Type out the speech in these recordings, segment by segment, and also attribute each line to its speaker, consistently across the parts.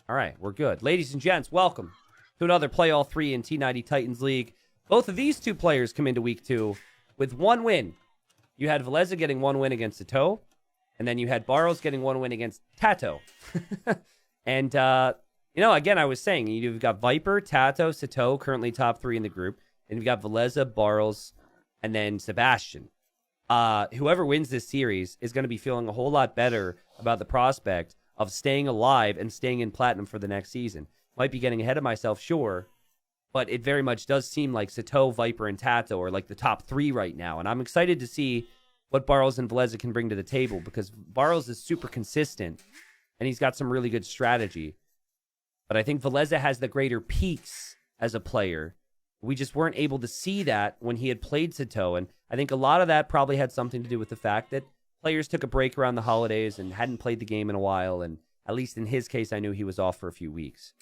Speaker 1: All right, we're good. Ladies and gents, welcome to another Play All 3 in T90 Titans League. Both of these two players come into Week 2 with one win. You had Villese getting one win against Sato, and then you had Barles getting one win against Tato. And, again, I was saying, you've got Viper, Tato, Sato, currently top 3 in the group. And you've got Villese, Barles, and then Sebastian. Whoever wins this series is going to be feeling a whole lot better about the prospect of staying alive and staying in Platinum for the next season. Might be getting ahead of myself, sure, but it very much does seem like Sato, Viper, and Tato are like the top 3 right now. And I'm excited to see what Barles and Villese can bring to the table, because Barles is super consistent and he's got some really good strategy. But I think Villese has the greater peaks as a player. We just weren't able to see that when he had played Sato. And I think a lot of that probably had something to do with the fact that players took a break around the holidays and hadn't played the game in a while. And at least in his case, I knew he was off for a few weeks.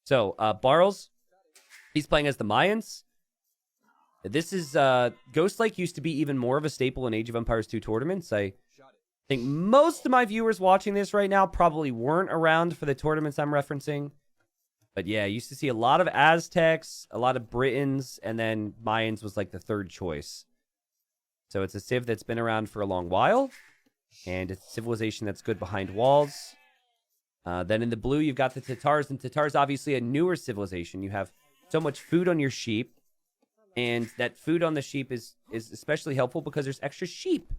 Speaker 1: So, Barles, he's playing as the Mayans. This is, Ghost Lake used to be even more of a staple in Age of Empires 2 tournaments. I think most of my viewers watching this right now probably weren't around for the tournaments I'm referencing. But yeah, I used to see a lot of Aztecs, a lot of Britons, and then Mayans was like the third choice. So it's a civ that's been around for a long while, and it's a civilization that's good behind walls. Then in the blue, you've got the Tatars, and Tatars obviously a newer civilization. You have so much food on your sheep, and that food on the sheep is especially helpful because there's extra sheep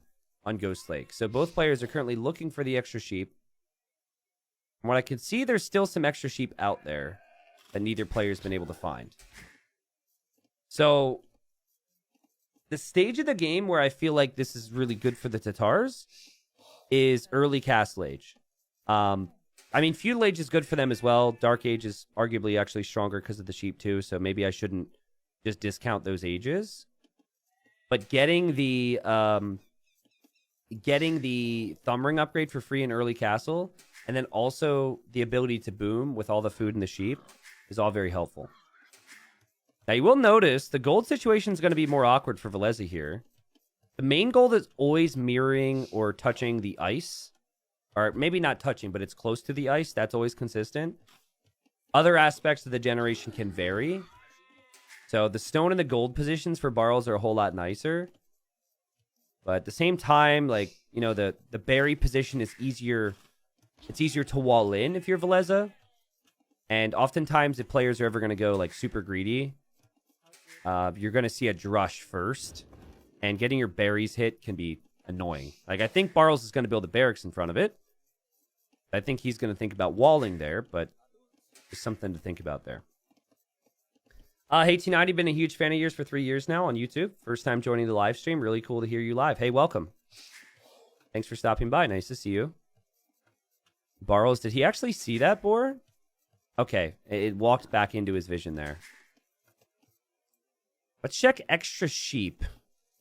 Speaker 1: on Ghost Lake. So both players are currently looking for the extra sheep. From what I can see, there's still some extra sheep out there that neither player's been able to find. So the stage of the game where I feel like this is really good for the Tatars is early Castle Age. I mean, Feudal Age is good for them as well. Dark Age is arguably actually stronger because of the sheep too, so maybe I shouldn't just discount those ages. But getting the thumb ring upgrade for free in early Castle, and then also the ability to boom with all the food and the sheep, is all very helpful. Now, you will notice the gold situation is going to be more awkward for Villese here. The main gold is always mirroring or touching the ice. Or maybe not touching, but it's close to the ice. That's always consistent. Other aspects of the generation can vary. So the stone and the gold positions for Barles are a whole lot nicer. But at the same time, like, the berry position is easier. It's easier to wall in if you're Villese. And oftentimes, if players are ever going to go like super greedy, you're going to see a drush first. And getting your berries hit can be annoying. Like, I think Barles is going to build a barracks in front of it. I think he's going to think about walling there, but just something to think about there. Hey, T90, been a huge fan of yours for 3 years now on YouTube. First time joining the live stream. Really cool to hear you live. Hey, welcome. Thanks for stopping by. Nice to see you. Barles, did he actually see that boar? Okay, it walked back into his vision there. Let's check extra sheep.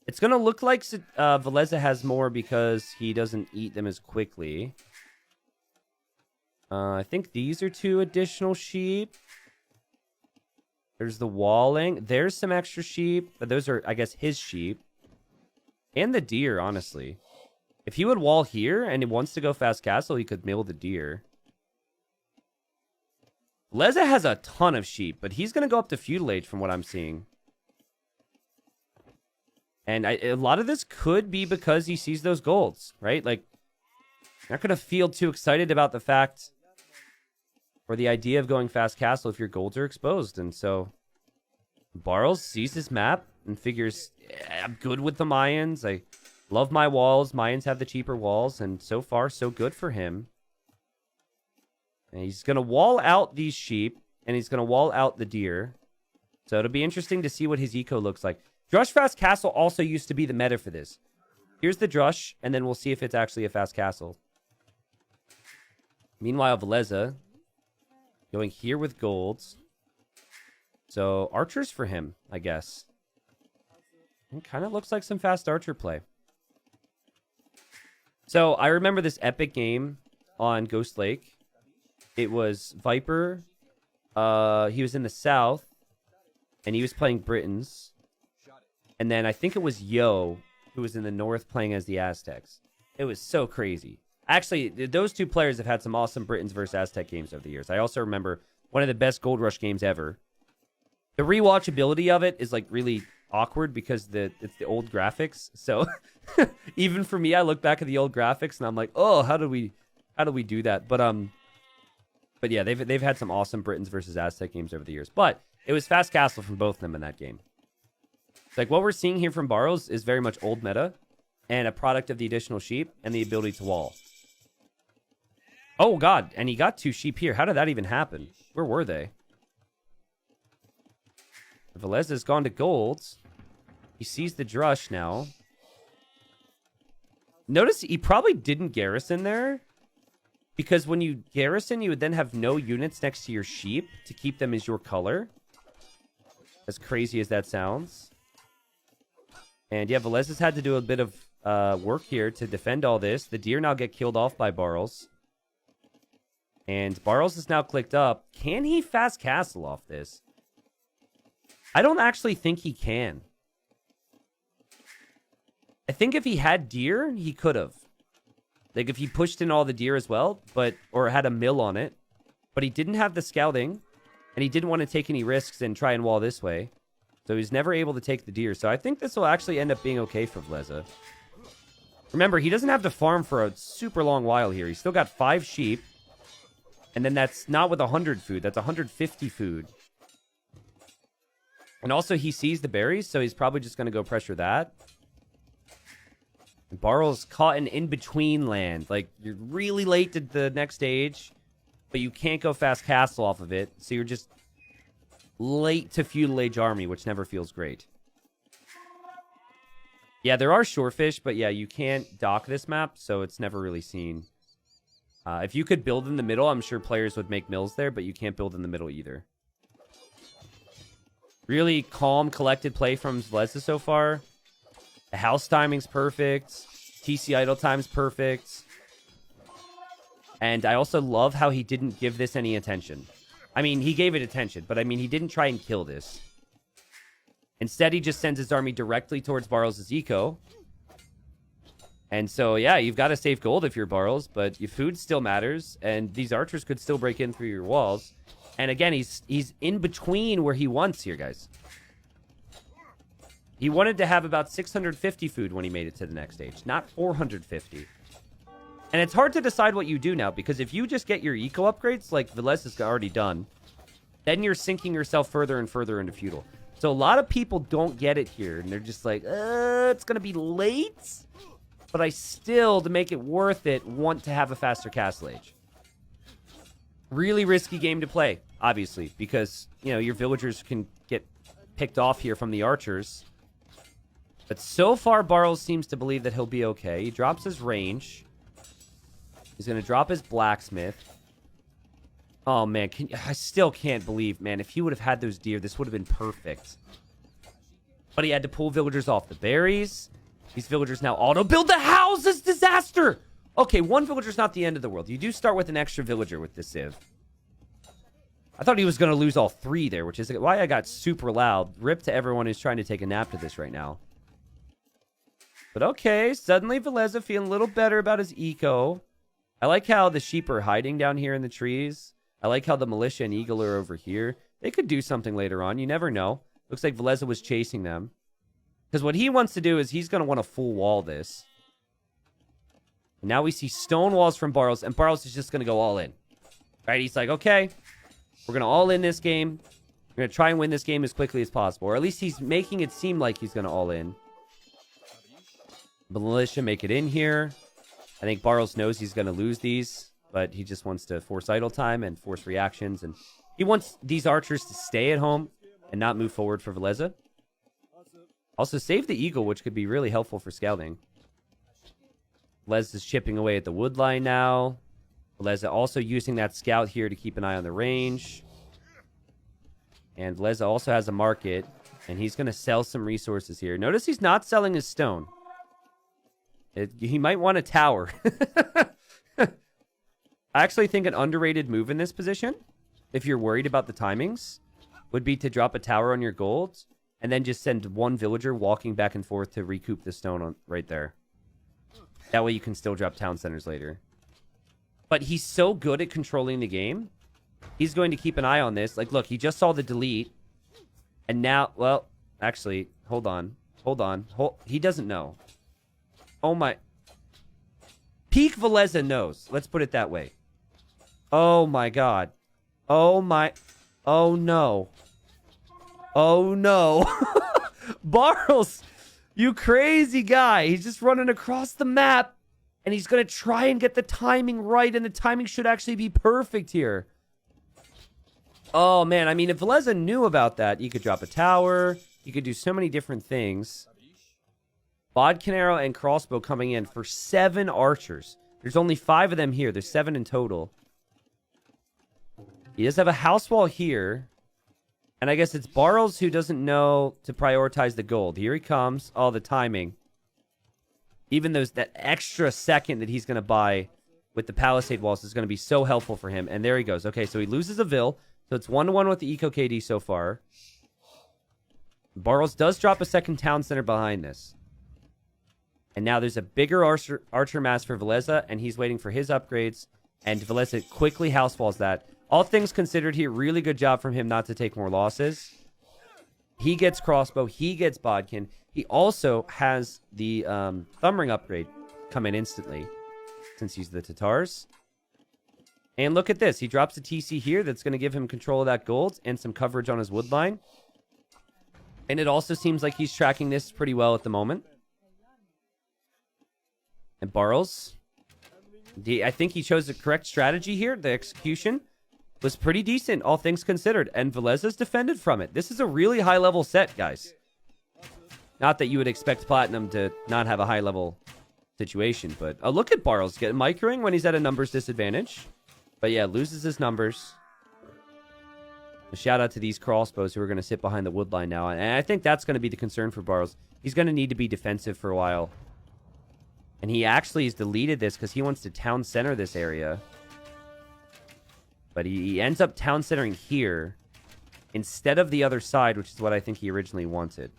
Speaker 1: It's going to look like Villese has more because he doesn't eat them as quickly. I think these are 2 additional sheep. There's the walling. There's some extra sheep, but those are, I guess, his sheep. And the deer, honestly. If he would wall here and he wants to go fast castle, he could mill the deer. Villese has a ton of sheep, but he's going to go up to Feudal Age from what I'm seeing. And a lot of this could be because he sees those golds, right? Like, you're not going to feel too excited about the fact or the idea of going fast castle if your golds are exposed. And so Barles sees his map and figures, I'm good with the Mayans. I love my walls. Mayans have the cheaper walls. And so far, so good for him. And he's going to wall out these sheep. And he's going to wall out the deer. So it'll be interesting to see what his eco looks like. Drush Fast Castle also used to be the meta for this. Here's the Drush, and then we'll see if it's actually a fast castle. Meanwhile, Villese going here with golds. So archers for him, I guess. It kind of looks like some fast archer play. So I remember this epic game on Ghost Lake. It was Viper. He was in the south, and he was playing Britons. And then I think it was Yo, who was in the north playing as the Aztecs. It was so crazy. Actually, those two players have had some awesome Britons versus Aztec games over the years. I also remember one of the best Gold Rush games ever. The rewatchability of it is like really awkward because it's the old graphics. So even for me, I look back at the old graphics and I'm like, oh, how do we do that? But yeah, they've had some awesome Britons versus Aztec games over the years. But it was fast castle from both of them in that game. Like what we're seeing here from Barles is very much old meta and a product of the additional sheep and the ability to wall. Oh god, and he got 2 sheep here. How did that even happen? Where were they? Villese has gone to golds. He sees the drush now. Notice he probably didn't garrison there. Because when you garrison, you would then have no units next to your sheep to keep them as your color. As crazy as that sounds. And yeah, Villese has had to do a bit of work here to defend all this. The deer now get killed off by Barles. And Barles is now clicked up. Can he fast castle off this? I don't actually think he can. I think if he had deer, he could have. Like if he pushed in all the deer as well, or had a mill on it. But he didn't have the scouting. And he didn't want to take any risks and try and wall this way. So he's never able to take the deer. So I think this will actually end up being okay for Villese. Remember, he doesn't have to farm for a super long while here. He's still got 5 sheep. And then that's not with 100 food. That's 150 food. And also he sees the berries, so he's probably just going to go pressure that. And Barles caught an in-between land. Like, you're really late to the next stage, but you can't go fast castle off of it. So you're just late to feudal age army, which never feels great. Yeah, there are shorefish, but yeah, you can't dock this map, so it's never really seen. If you could build in the middle, I'm sure players would make mills there, but you can't build in the middle either. Really calm, collected play from Villese so far. The house timing's perfect. TC idle time's perfect. And I also love how he didn't give this any attention. I mean, he gave it attention, but I mean, he didn't try and kill this. Instead, he just sends his army directly towards Barles' eco. And so, yeah, you've got to save gold if you're Barles, but your food still matters, and these archers could still break in through your walls. And again, he's in between where he wants here, guys. He wanted to have about 650 food when he made it to the next stage, not 450. And it's hard to decide what you do now, because if you just get your eco upgrades, like Villese has already done, then you're sinking yourself further and further into feudal. So a lot of people don't get it here, and they're just like, it's going to be late? But I still, to make it worth it, want to have a faster castle age. Really risky game to play, obviously, because, you know, your villagers can get picked off here from the archers. But so far, Barles seems to believe that he'll be okay. He drops his range. He's going to drop his blacksmith. Oh, man, I still can't believe, man, if he would have had those deer, this would have been perfect. But he had to pull villagers off the berries. These villagers now auto-build the houses! Disaster! Okay, one villager's not the end of the world. You do start with an extra villager with this civ. I thought he was going to lose all 3 there, which is why I got super loud. Rip to everyone who's trying to take a nap to this right now. But okay, suddenly Villese feeling a little better about his eco. I like how the sheep are hiding down here in the trees. I like how the militia and eagle are over here. They could do something later on. You never know. Looks like Villese was chasing them. Because what he wants to do is he's going to want to full wall this. And now we see stone walls from Barles, and Barles is just going to go all in. Right? He's like, okay, we're going to all in this game. We're going to try and win this game as quickly as possible. Or at least he's making it seem like he's going to all in. Militia make it in here. I think Barles knows he's going to lose these, but he just wants to force idle time and force reactions. And he wants these archers to stay at home and not move forward for Villese. Also, save the eagle, which could be really helpful for scouting. Villese is chipping away at the wood line now. Villese also using that scout here to keep an eye on the range. And Villese also has a market, and he's going to sell some resources here. Notice he's not selling his stone. He might want a tower. I actually think an underrated move in this position, if you're worried about the timings, would be to drop a tower on your gold and then just send one villager walking back and forth to recoup the stone right there. That way you can still drop town centers later. But he's so good at controlling the game. He's going to keep an eye on this. Like, look, he just saw the delete. And now, well, actually, hold on. He doesn't know. Oh, my. Peak Villese knows. Let's put it that way. Oh, my God. Oh, my. Oh, no. Oh, no. Barles, you crazy guy. He's just running across the map. And he's going to try and get the timing right. And the timing should actually be perfect here. Oh, man. I mean, if Villese knew about that, you could drop a tower. You could do so many different things. Bodkin arrow and crossbow coming in for 7 archers. There's only 5 of them here. There's 7 in total. He does have a house wall here. And I guess it's Barles who doesn't know to prioritize the gold. Here he comes. Oh, the timing. Even that extra second that he's going to buy with the palisade walls is going to be so helpful for him. And there he goes. Okay, so he loses a Vil. So it's 1-1 with the Eco KD so far. Barles does drop a second town center behind this. And now there's a bigger archer mass for Villese, and he's waiting for his upgrades. And Villese quickly house walls that. All things considered here, really good job from him not to take more losses. He gets crossbow. He gets bodkin. He also has the thumb ring upgrade come in instantly since he's the Tatars. And look at this. He drops a TC here that's going to give him control of that gold and some coverage on his wood line. And it also seems like he's tracking this pretty well at the moment. And Barles, I think he chose the correct strategy here. The execution was pretty decent, all things considered. And Villese's defended from it. This is a really high-level set, guys. Not that you would expect Platinum to not have a high-level situation, but look at Barles getting microing when he's at a numbers disadvantage. But yeah, loses his numbers. A shout out to these crossbows who are going to sit behind the wood line now. And I think that's going to be the concern for Barles. He's going to need to be defensive for a while. And he actually has deleted this because he wants to town center this area. But he ends up town centering here instead of the other side, which is what I think he originally wanted.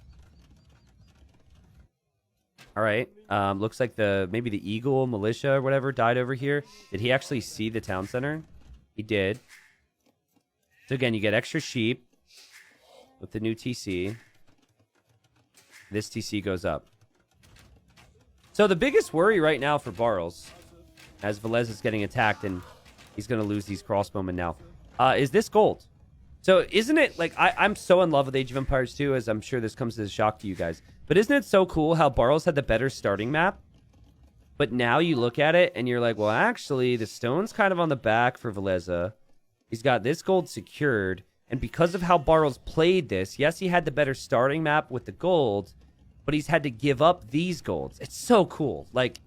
Speaker 1: All right. Looks like maybe the Eagle militia or whatever died over here. Did he actually see the town center? He did. So again, you get extra sheep with the new TC. This TC goes up. So the biggest worry right now for Barles, as Villese is getting attacked and he's going to lose these crossbowmen now, is this gold. So isn't it, like, I'm so in love with Age of Empires 2, as I'm sure this comes as a shock to you guys. But isn't it so cool how Barles had the better starting map? But now you look at it and you're like, well, actually, the stone's kind of on the back for Villese. He's got this gold secured. And because of how Barles played this, yes, he had the better starting map with the gold, but he's had to give up these golds. It's so cool. Like,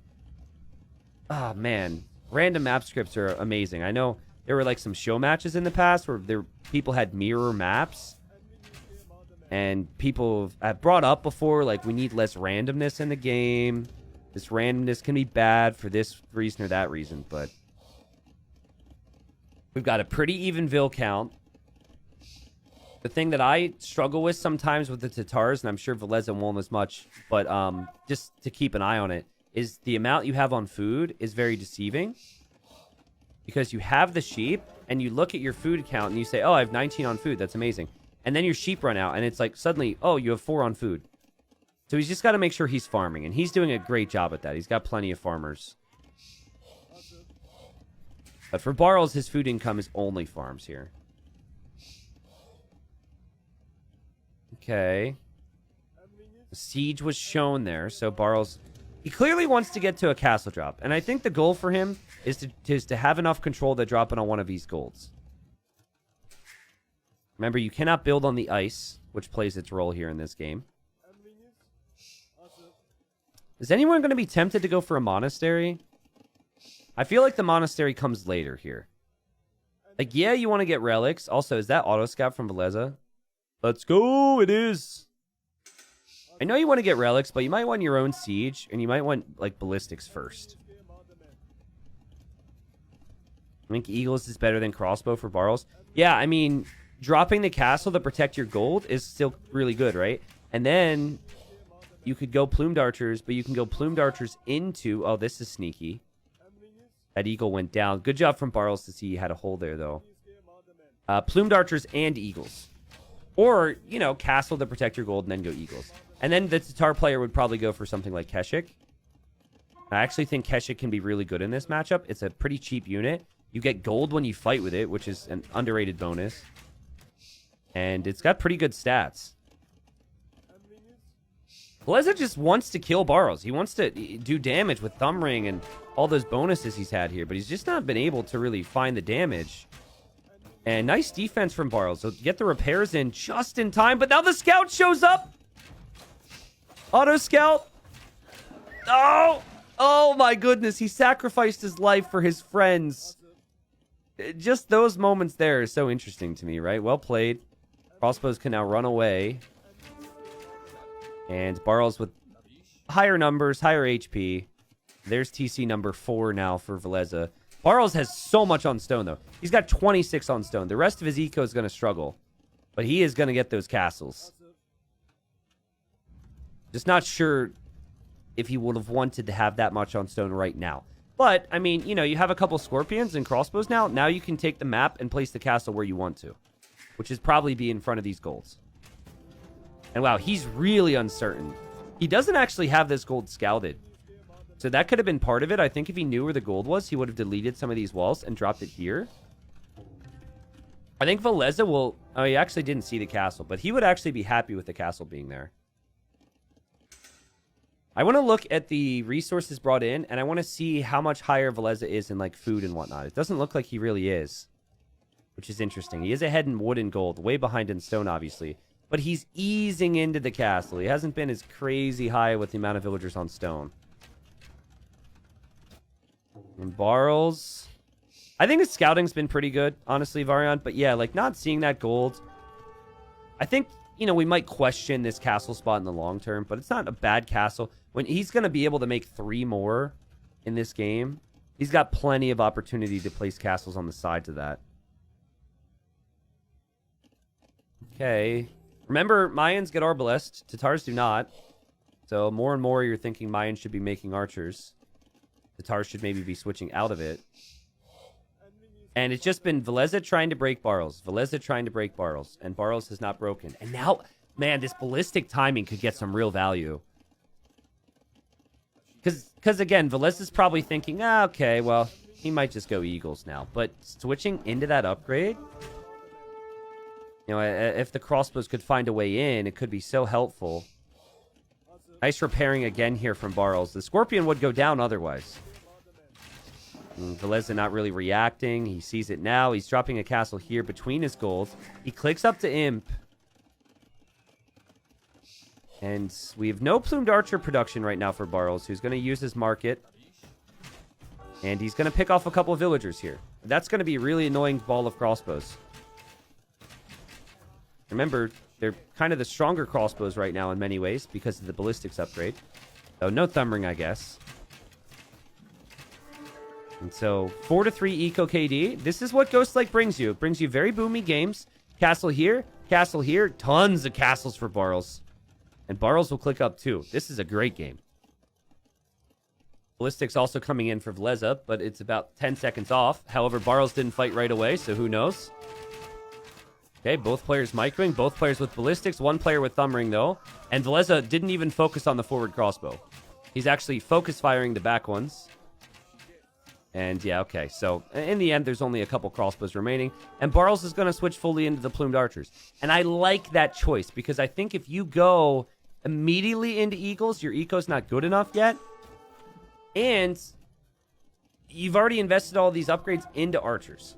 Speaker 1: oh, man. Random map scripts are amazing. I know there were, like, some show matches in the past where people had mirror maps. And people have brought up before, like, we need less randomness in the game. This randomness can be bad for this reason or that reason, but we've got a pretty even Vil count. The thing that I struggle with sometimes with the Tatars, and I'm sure Villese won't as much, but just to keep an eye on it, is the amount you have on food is very deceiving. Because you have the sheep, and you look at your food count, and you say, oh, I have 19 on food. That's amazing. And then your sheep run out, and it's like, suddenly, oh, you have 4 on food. So he's just got to make sure he's farming, and he's doing a great job at that. He's got plenty of farmers. But for Barles, his food income is only farms here. Okay. The siege was shown there, so Barles, he clearly wants to get to a castle drop. And I think the goal for him is to have enough control to drop in on one of these golds. Remember, you cannot build on the ice, which plays its role here in this game. Is anyone going to be tempted to go for a monastery? I feel like the monastery comes later here. Like, yeah, you want to get relics. Also, is that auto scout from Villese? Let's go, it is. I know you want to get relics, but you might want your own siege, and you might want, like, ballistics first. I think Eagles is better than crossbow for Barles. Yeah, I mean, dropping the castle to protect your gold is still really good, right? And then you could go plumed archers, but you can go plumed archers into... Oh, this is sneaky. That eagle went down. Good job from Barles to see he had a hole there, though. Plumed archers and eagles. Or, you know, castle to protect your gold and then go eagles. And then the Tatar player would probably go for something like Keshik. I actually think Keshik can be really good in this matchup. It's a pretty cheap unit. You get gold when you fight with it, which is an underrated bonus. And it's got pretty good stats. Villese just wants to kill Barles. He wants to do damage with Thumb Ring and all those bonuses he's had here. But he's just not been able to really find the damage. And nice defense from Barles. So get the repairs in just in time. But now the scout shows up. Auto scout. Oh! Oh my goodness. He sacrificed his life for his friends. Just those moments there are so interesting to me, right? Well played. Crossbows can now run away. And Barles with higher numbers, higher HP. There's TC number 4 now for Villese. Barles has so much on stone, though. He's got 26 on stone. The rest of his eco is going to struggle. But he is going to get those castles. Just not sure if he would have wanted to have that much on stone right now. But, I mean, you know, you have a couple scorpions and crossbows now. Now you can take the map and place the castle where you want to. Which is probably be in front of these golds. And wow, he's really uncertain. He doesn't actually have this gold scouted. So that could have been part of it. I think if he knew where the gold was, he would have deleted some of these walls and dropped it here. I think Villese will... Oh, he actually didn't see the castle. But he would actually be happy with the castle being there. I want to look at the resources brought in. And I want to see how much higher Villese is in like food and whatnot. It doesn't look like he really is. Which is interesting. He is ahead in wood and gold. Way behind in stone, obviously. But he's easing into the castle. He hasn't been as crazy high with the amount of villagers on stone. And Barles. I think his scouting's been pretty good, honestly, Variant. But yeah, like not seeing that gold. I think, you know, we might question this castle spot in the long term. But it's not a bad castle. When he's going to be able to make 3 more in this game, he's got plenty of opportunity to place castles on the sides of that. Okay. Remember, Mayans get Arbalest. Tatars do not. So more and more you're thinking Mayans should be making archers. Tatars should maybe be switching out of it. And it's just been Villese trying to break Barles. Villese trying to break Barles. And Barles has not broken. And now, man, this ballistic timing could get some real value. Because again, Villese is probably thinking, okay, well, he might just go Eagles now. But switching into that upgrade... You know, if the crossbows could find a way in, it could be so helpful. Nice repairing again here from Barles. The Scorpion would go down otherwise. Villese not really reacting. He sees it now. He's dropping a castle here between his golds. He clicks up to Imp. And we have no Plumed Archer production right now for Barles, who's going to use his market. And he's going to pick off a couple of villagers here. That's going to be a really annoying ball of crossbows. Remember, they're kind of the stronger crossbows right now in many ways because of the ballistics upgrade. So no Thumb Ring, I guess. And so 4 to 3 eco KD. This is what Ghostlike brings you. It brings you very boomy games. Castle here, tons of castles for Barles. And Barles will click up too. This is a great game. Ballistics also coming in for Villese, but it's about 10 seconds off. However, Barles didn't fight right away, so who knows? Okay, both players microing, both players with ballistics, one player with Thumb Ring, though. And Villese didn't even focus on the forward crossbow. He's actually focus firing the back ones. And yeah, okay, so in the end, there's only a couple crossbows remaining. And Barles is going to switch fully into the Plumed Archers. And I like that choice, because I think if you go immediately into Eagles, your eco's not good enough yet. And you've already invested all these upgrades into Archers.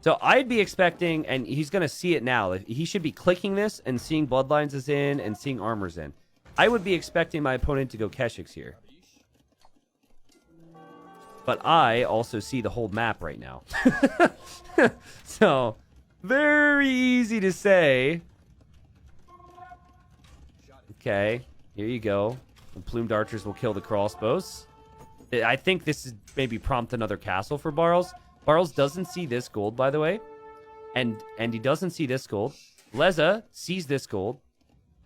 Speaker 1: So I'd be expecting, and he's going to see it now, he should be clicking this and seeing Bloodlines is in and seeing Armor's in. I would be expecting my opponent to go Keshiks here. But I also see the whole map right now. So, very easy to say. Okay, here you go. The Plumed Archers will kill the crossbows. I think this is maybe prompt another castle for Barles. Barles doesn't see this gold, by the way. And he doesn't see this gold. Villese sees this gold,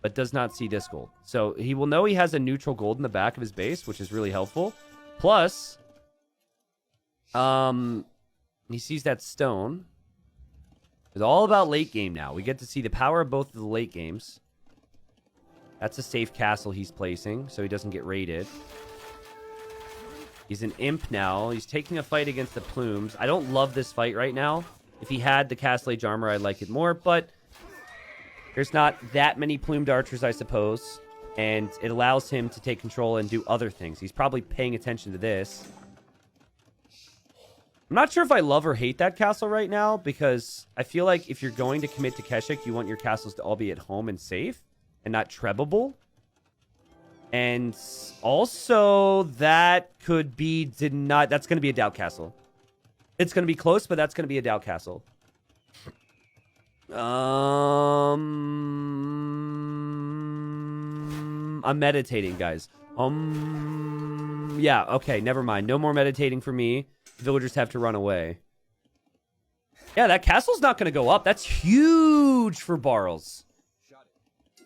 Speaker 1: but does not see this gold. So he will know he has a neutral gold in the back of his base, which is really helpful. Plus, He sees that stone. It's all about late game now. We get to see the power of both of the late games. That's a safe castle he's placing, so he doesn't get raided. He's an imp now. He's taking a fight against the plumes. I don't love this fight right now. If he had the Castle Age armor, I'd like it more, but there's not that many plumed archers, I suppose, and it allows him to take control and do other things. He's probably paying attention to this. I'm not sure if I love or hate that castle right now, because I feel like if you're going to commit to Keshik, you want your castles to all be at home and safe and not trebable. And also, that could be denied. That's going to be a doubt castle. It's going to be close, but that's going to be a doubt castle. I'm meditating, guys. Yeah, okay, never mind. No more meditating for me. Villagers have to run away. Yeah, that castle's not going to go up. That's huge for Barles.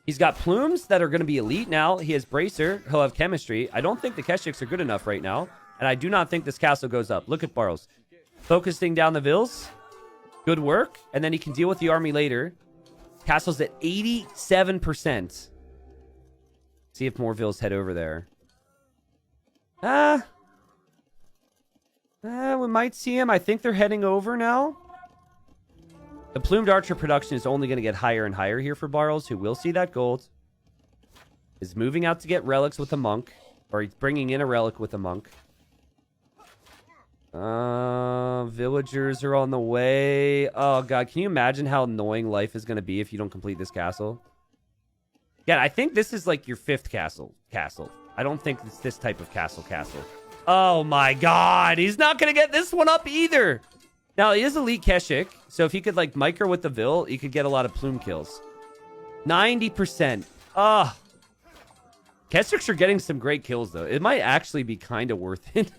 Speaker 1: He's got plumes that are going to be elite now. He has Bracer. He'll have chemistry. I don't think the Keshiks are good enough right now. And I do not think this castle goes up. Look at Barles. Focusing down the Villes. Good work. And then he can deal with the army later. Castle's at 87%. See if more Villes head over there. We might see him. I think they're heading over now. The plumed archer production is only going to get higher and higher here for Barles, who will see that gold. Is moving out to get relics with a monk. Or he's bringing in a relic with a monk. Villagers are on the way. Oh, God. Can you imagine how annoying life is going to be if you don't complete this castle? Yeah, I think this is like your 5th castle. I don't think it's this type of castle. Oh, my God. He's not going to get this one up either. Now, he is elite Keshik, so if he could, like, micro with the Vil, he could get a lot of plume kills. 90%. Ah. Keshiks are getting some great kills, though. It might actually be kind of worth it.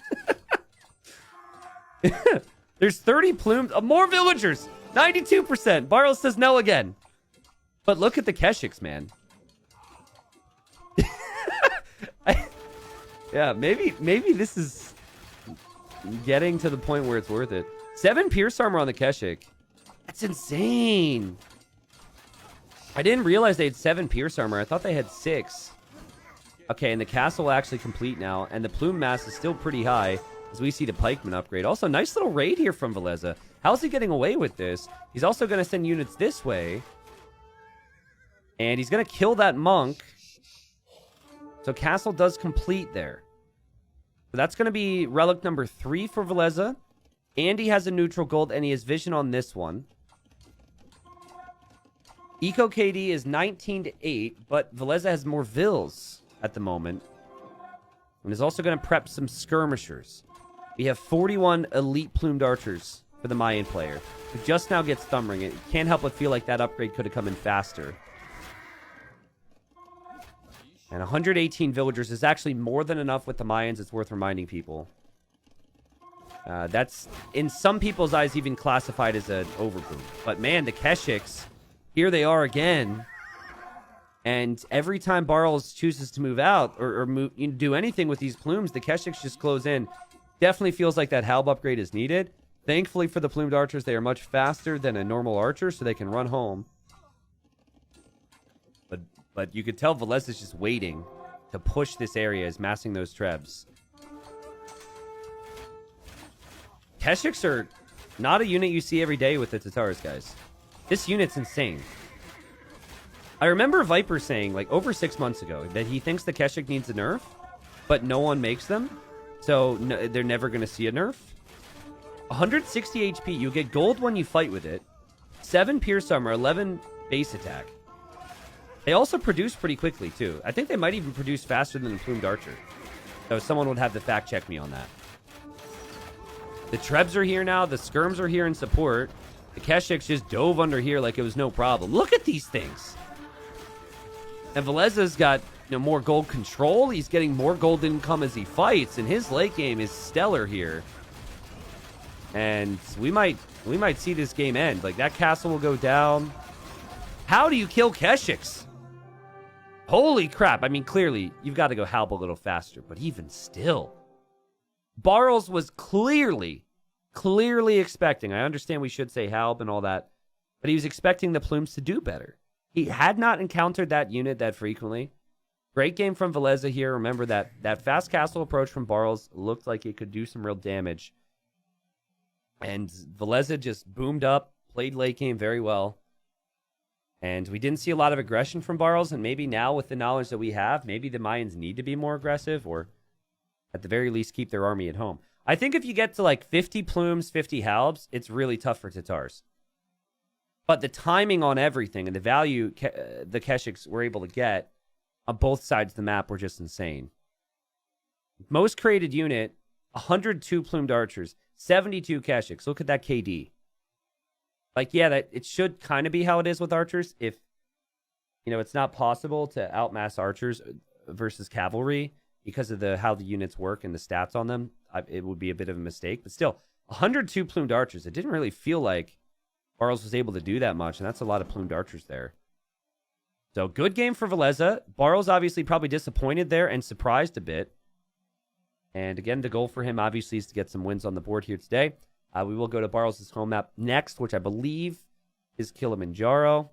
Speaker 1: There's 30 plumes. More villagers. 92%. Barles says no again. But look at the Keshiks, man. Yeah, maybe this is getting to the point where it's worth it. 7 pierce armor on the Keshik. That's insane. I didn't realize they had 7 pierce armor. I thought they had 6. Okay, and the castle will actually complete now. And the plume mass is still pretty high as we see the pikeman upgrade. Also, nice little raid here from Villese. How's he getting away with this? He's also going to send units this way. And he's going to kill that monk. So castle does complete there. So that's going to be relic number 3 for Villese. And he has a neutral gold, and he has vision on this one. Eco KD is 19 to 8, but Villese has more Villes at the moment. And is also going to prep some skirmishers. We have 41 elite plumed archers for the Mayan player, who just now gets Thumbring. It can't help but feel like that upgrade could have come in faster. And 118 villagers is actually more than enough with the Mayans. It's worth reminding people. That's, in some people's eyes, even classified as an overboot. But man, the Keshiks, here they are again. And every time Barles chooses to move out or do anything with these plumes, the Keshiks just close in. Definitely feels like that Halb upgrade is needed. Thankfully for the plumed archers, they are much faster than a normal archer, so they can run home. But you could tell Villese is just waiting to push this area, is massing those trebs. Keshiks are not a unit you see every day with the Tatars, guys. This unit's insane. I remember Viper saying, like, over 6 months ago, that he thinks the Keshik needs a nerf, but no one makes them, so no, they're never going to see a nerf. 160 HP, you get gold when you fight with it. 7 pierce armor, 11 base attack. They also produce pretty quickly, too. I think they might even produce faster than the plumed archer. So someone would have to fact check me on that. The Trebs are here now. The Skirms are here in support. The Keshiks just dove under here like it was no problem. Look at these things. And Villese's got more gold control. He's getting more gold income as he fights. And his late game is stellar here. And we might see this game end. Like, that castle will go down. How do you kill Keshiks? Holy crap. I mean, clearly, you've got to go Halb a little faster. But even still, Barles was clearly clearly expecting, I understand we should say Halb and all that, but he was expecting the Plumes to do better. He had not encountered that unit that frequently. Great game from Villese here. Remember that fast castle approach from Barles looked like it could do some real damage. And Villese just boomed up, played late game very well. And we didn't see a lot of aggression from Barles, and maybe now with the knowledge that we have, maybe the Mayans need to be more aggressive, or at the very least keep their army at home. I think if you get to like 50 Plumes, 50 Halbs, it's really tough for Tatars. But the timing on everything and the value the Keshiks were able to get on both sides of the map were just insane. Most created unit, 102 plumed archers, 72 Keshiks. Look at that KD. Like, yeah, that it should kind of be how it is with archers. If, it's not possible to outmass archers versus cavalry because of how the units work and the stats on them, it would be a bit of a mistake. But still, 102 plumed archers. It didn't really feel like Barles was able to do that much, and that's a lot of plumed archers there. So, good game for Villese. Barles obviously probably disappointed there and surprised a bit. And again, the goal for him obviously is to get some wins on the board here today. We will go to Barles' home map next, which I believe is Kilimanjaro.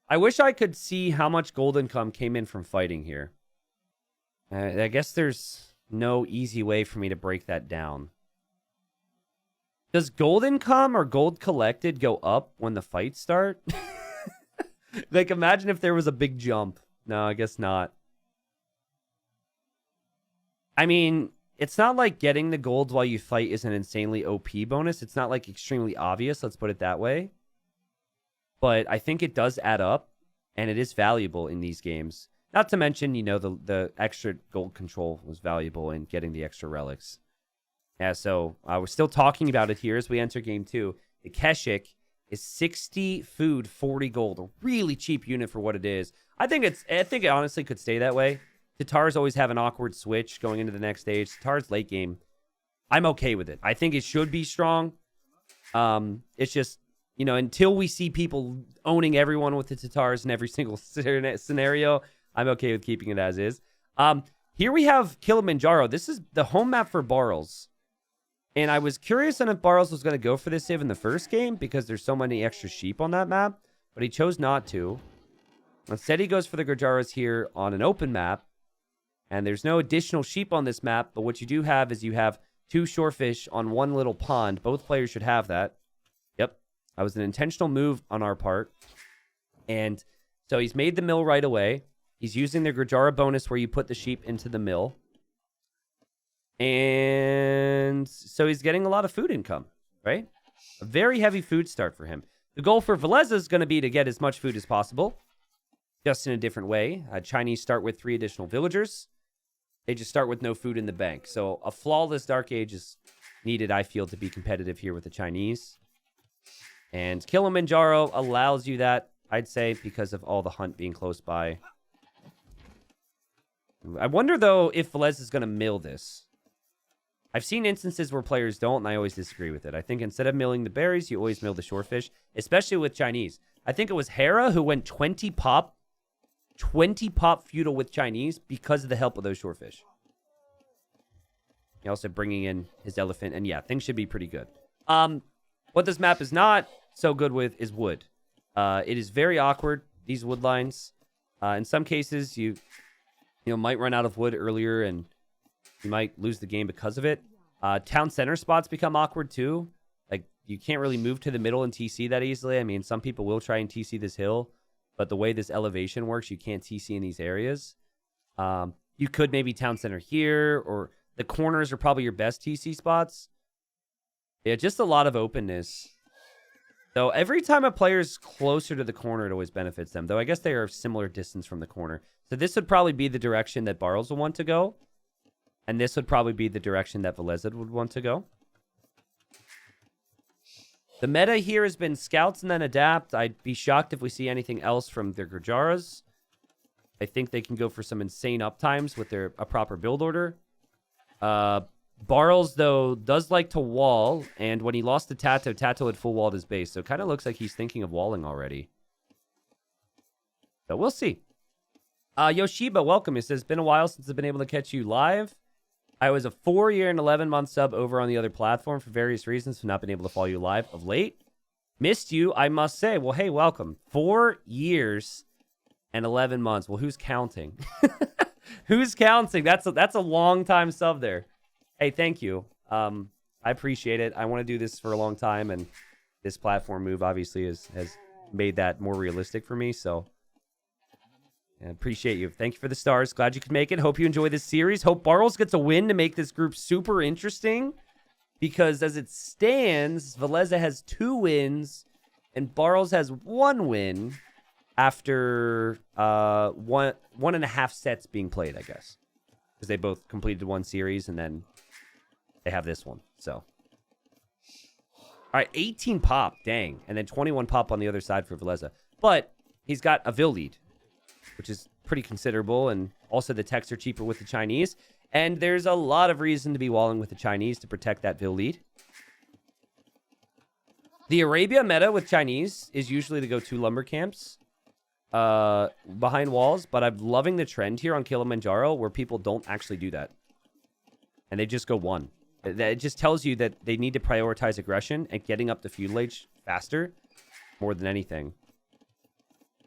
Speaker 1: I wish I could see how much gold income came in from fighting here. I guess there's no easy way for me to break that down. Does gold income or gold collected go up when the fights start? Like, imagine if there was a big jump. No, I guess not. I mean, it's not like getting the gold while you fight is an insanely OP bonus. It's not like extremely obvious, let's put it that way. But I think it does add up, and it is valuable in these games. Not to mention, the extra gold control was valuable in getting the extra relics. Yeah, so we're still talking about it here as we enter game 2. The Keshik is 60 food, 40 gold. A really cheap unit for what it is. I think it honestly could stay that way. Tatars always have an awkward switch going into the next stage. Tatars late game, I'm okay with it. I think it should be strong. It's just, until we see people owning everyone with the Tatars in every single scenario, I'm okay with keeping it as is. Here we have Kilimanjaro. This is the home map for Barles. And I was curious on if Barles was going to go for this civ in the first game because there's so many extra sheep on that map, but he chose not to. Instead, he goes for the Gurjaras here on an open map. And there's no additional sheep on this map, but what you do have is you have 2 shorefish on one little pond. Both players should have that. Yep. That was an intentional move on our part. And so he's made the mill right away. He's using the Gurjara bonus where you put the sheep into the mill. And so he's getting a lot of food income, right? A very heavy food start for him. The goal for Villese is going to be to get as much food as possible, just in a different way. Chinese start with 3 additional villagers. They just start with no food in the bank. So a flawless Dark Age is needed, I feel, to be competitive here with the Chinese. And Kilimanjaro allows you that, I'd say, because of all the hunt being close by. I wonder, though, if Villese is going to mill this. I've seen instances where players don't, and I always disagree with it. I think instead of milling the berries, you always mill the shorefish, especially with Chinese. I think it was Hera who went 20 pop feudal with Chinese because of the help of those shorefish. He also bringing in his elephant, and yeah, things should be pretty good. What this map is not so good with is wood. It is very awkward, these wood lines. In some cases, you might run out of wood earlier, and you might lose the game because of it. Town center spots become awkward too. Like, you can't really move to the middle and TC that easily. I mean, some people will try and TC this hill, but the way this elevation works, you can't TC in these areas. You could maybe town center here, or the corners are probably your best TC spots. Yeah, just a lot of openness. So every time a player's closer to the corner, it always benefits them. Though I guess they are a similar distance from the corner. So this would probably be the direction that Barles will want to go. And this would probably be the direction that Villese would want to go. The meta here has been scouts and then adapt. I'd be shocked if we see anything else from their Gurjaras. I think they can go for some insane uptimes with a proper build order. Barles, though, does like to wall. And when he lost to Tato, Tato had full walled his base. So it kind of looks like he's thinking of walling already. So we'll see. Yoshiba, welcome. It says, been a while since I've been able to catch you live. I was a 4-year and 11-month sub over on the other platform for various reasons, have not been able to follow you live of late. Missed you, I must say. Well, hey, welcome. 4 years and 11 months. Well, who's counting? Who's counting? That's a long time sub there. Hey, thank you. I appreciate it. I want to do this for a long time, and this platform move obviously has made that more realistic for me. So I appreciate you. Thank you for the stars. Glad you could make it. Hope you enjoy this series. Hope Barles gets a win to make this group super interesting. Because as it stands, Villese has 2 wins, and Barles has 1 win after 1.5 sets being played, I guess. Because they both completed 1 series, and then they have this one. So, all right, 18 pop, dang. And then 21 pop on the other side for Villese. But he's got a Vil lead, which is pretty considerable, and also the techs are cheaper with the Chinese. And there's a lot of reason to be walling with the Chinese to protect that Vil lead. The Arabia meta with Chinese is usually to go 2 lumber camps behind walls, but I'm loving the trend here on Kilimanjaro where people don't actually do that. And they just go 1. It just tells you that they need to prioritize aggression and getting up the feudal age faster more than anything.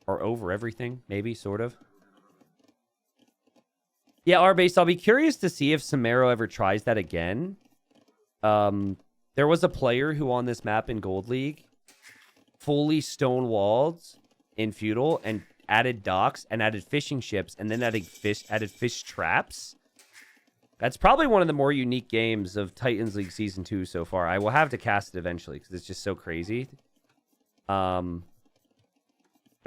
Speaker 1: Or over everything, maybe, sort of. Yeah, R-Base, I'll be curious to see if Samaro ever tries that again. There was a player who on this map in Gold League fully stone-walled in Feudal and added docks and added fishing ships and then added fish traps. That's probably one of the more unique games of Titans League Season 2 so far. I will have to cast it eventually because it's just so crazy. But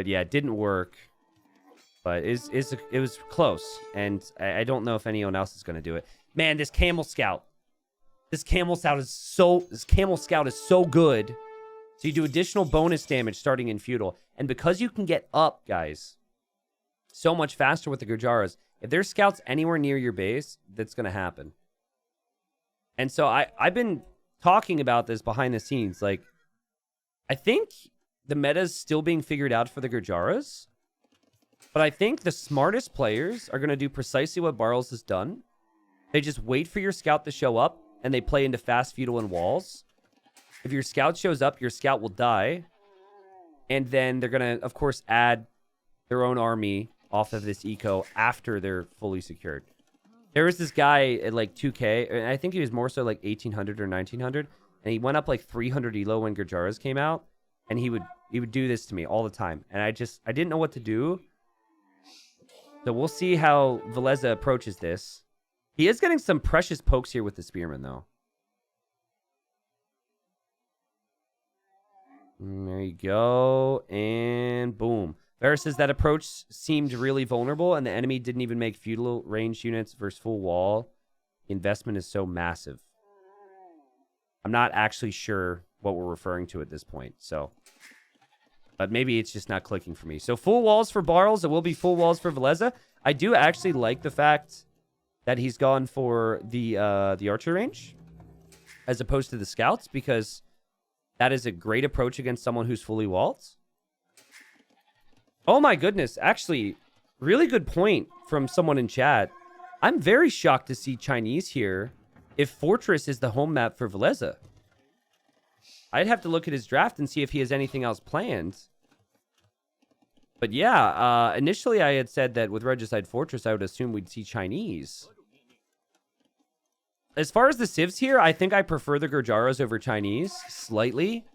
Speaker 1: yeah, it didn't work. But it was close, and I don't know if anyone else is going to do it. Man, this Camel Scout. This Camel Scout is so good. So you do additional bonus damage starting in Feudal. And because you can get up, guys, so much faster with the Gurjaras, if there's scouts anywhere near your base, that's going to happen. And so I've been talking about this behind the scenes. Like, I think the meta is still being figured out for the Gurjaras. But I think the smartest players are going to do precisely what Barles has done. They just wait for your scout to show up, and they play into fast feudal and walls. If your scout shows up, your scout will die. And then they're going to, of course, add their own army off of this eco after they're fully secured. There was this guy at like 2K, and I think he was more so like 1800 or 1900, and he went up like 300 elo when Gurjaras came out, and he would do this to me all the time. And I didn't know what to do. So we'll see how Villese approaches this. He is getting some precious pokes here with the Spearman, though. There you go. And boom. Varus says that approach seemed really vulnerable, and the enemy didn't even make feudal ranged units versus full wall. The investment is so massive. I'm not actually sure what we're referring to at this point, so... But maybe it's just not clicking for me. So full walls for Barles. It will be full walls for Villese. I do actually like the fact that he's gone for the archer range as opposed to the scouts, because that is a great approach against someone who's fully walled. Oh my goodness. Actually, really good point from someone in chat. I'm very shocked to see Chinese here if Fortress is the home map for Villese. I'd have to look at his draft and see if he has anything else planned. But yeah, initially I had said that with Regicide Fortress, I would assume we'd see Chinese. As far as the civs here, I think I prefer the Gurjaras over Chinese, slightly.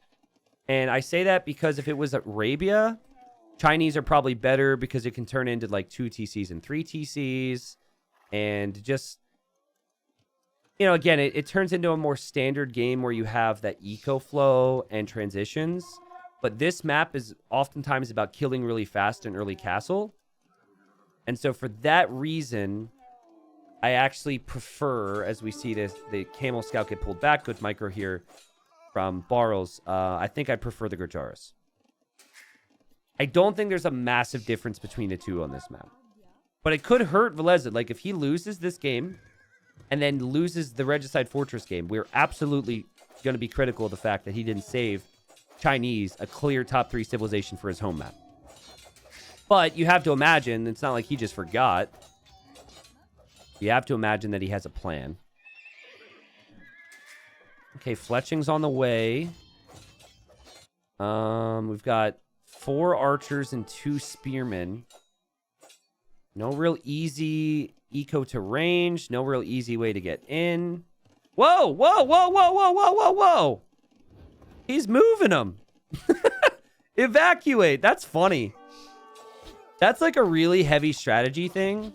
Speaker 1: And I say that because if it was Arabia, Chinese are probably better because it can turn into like 2 TCs and 3 TCs. And just, you know, again, it turns into a more standard game where you have that eco flow and transitions. But this map is oftentimes about killing really fast in early castle. And so for that reason, I actually prefer, as we see this, the Camel Scout get pulled back. Good micro here from Barles. I think I prefer the Gurjaras. I don't think there's a massive difference between the two on this map. But it could hurt Villese. Like, if he loses this game and then loses the Regicide Fortress game, we're absolutely going to be critical of the fact that he didn't save Chinese a clear top 3 civilization for his home map. But you have to imagine, it's not like he just forgot. You have to imagine that he has a plan. Okay, Fletching's on the way. We've got 4 archers and 2 spearmen. No real easy eco to range. No real easy way to get in. Whoa, whoa, whoa, whoa, whoa, whoa, whoa, whoa. He's moving them. Evacuate. That's funny. That's like a really heavy strategy thing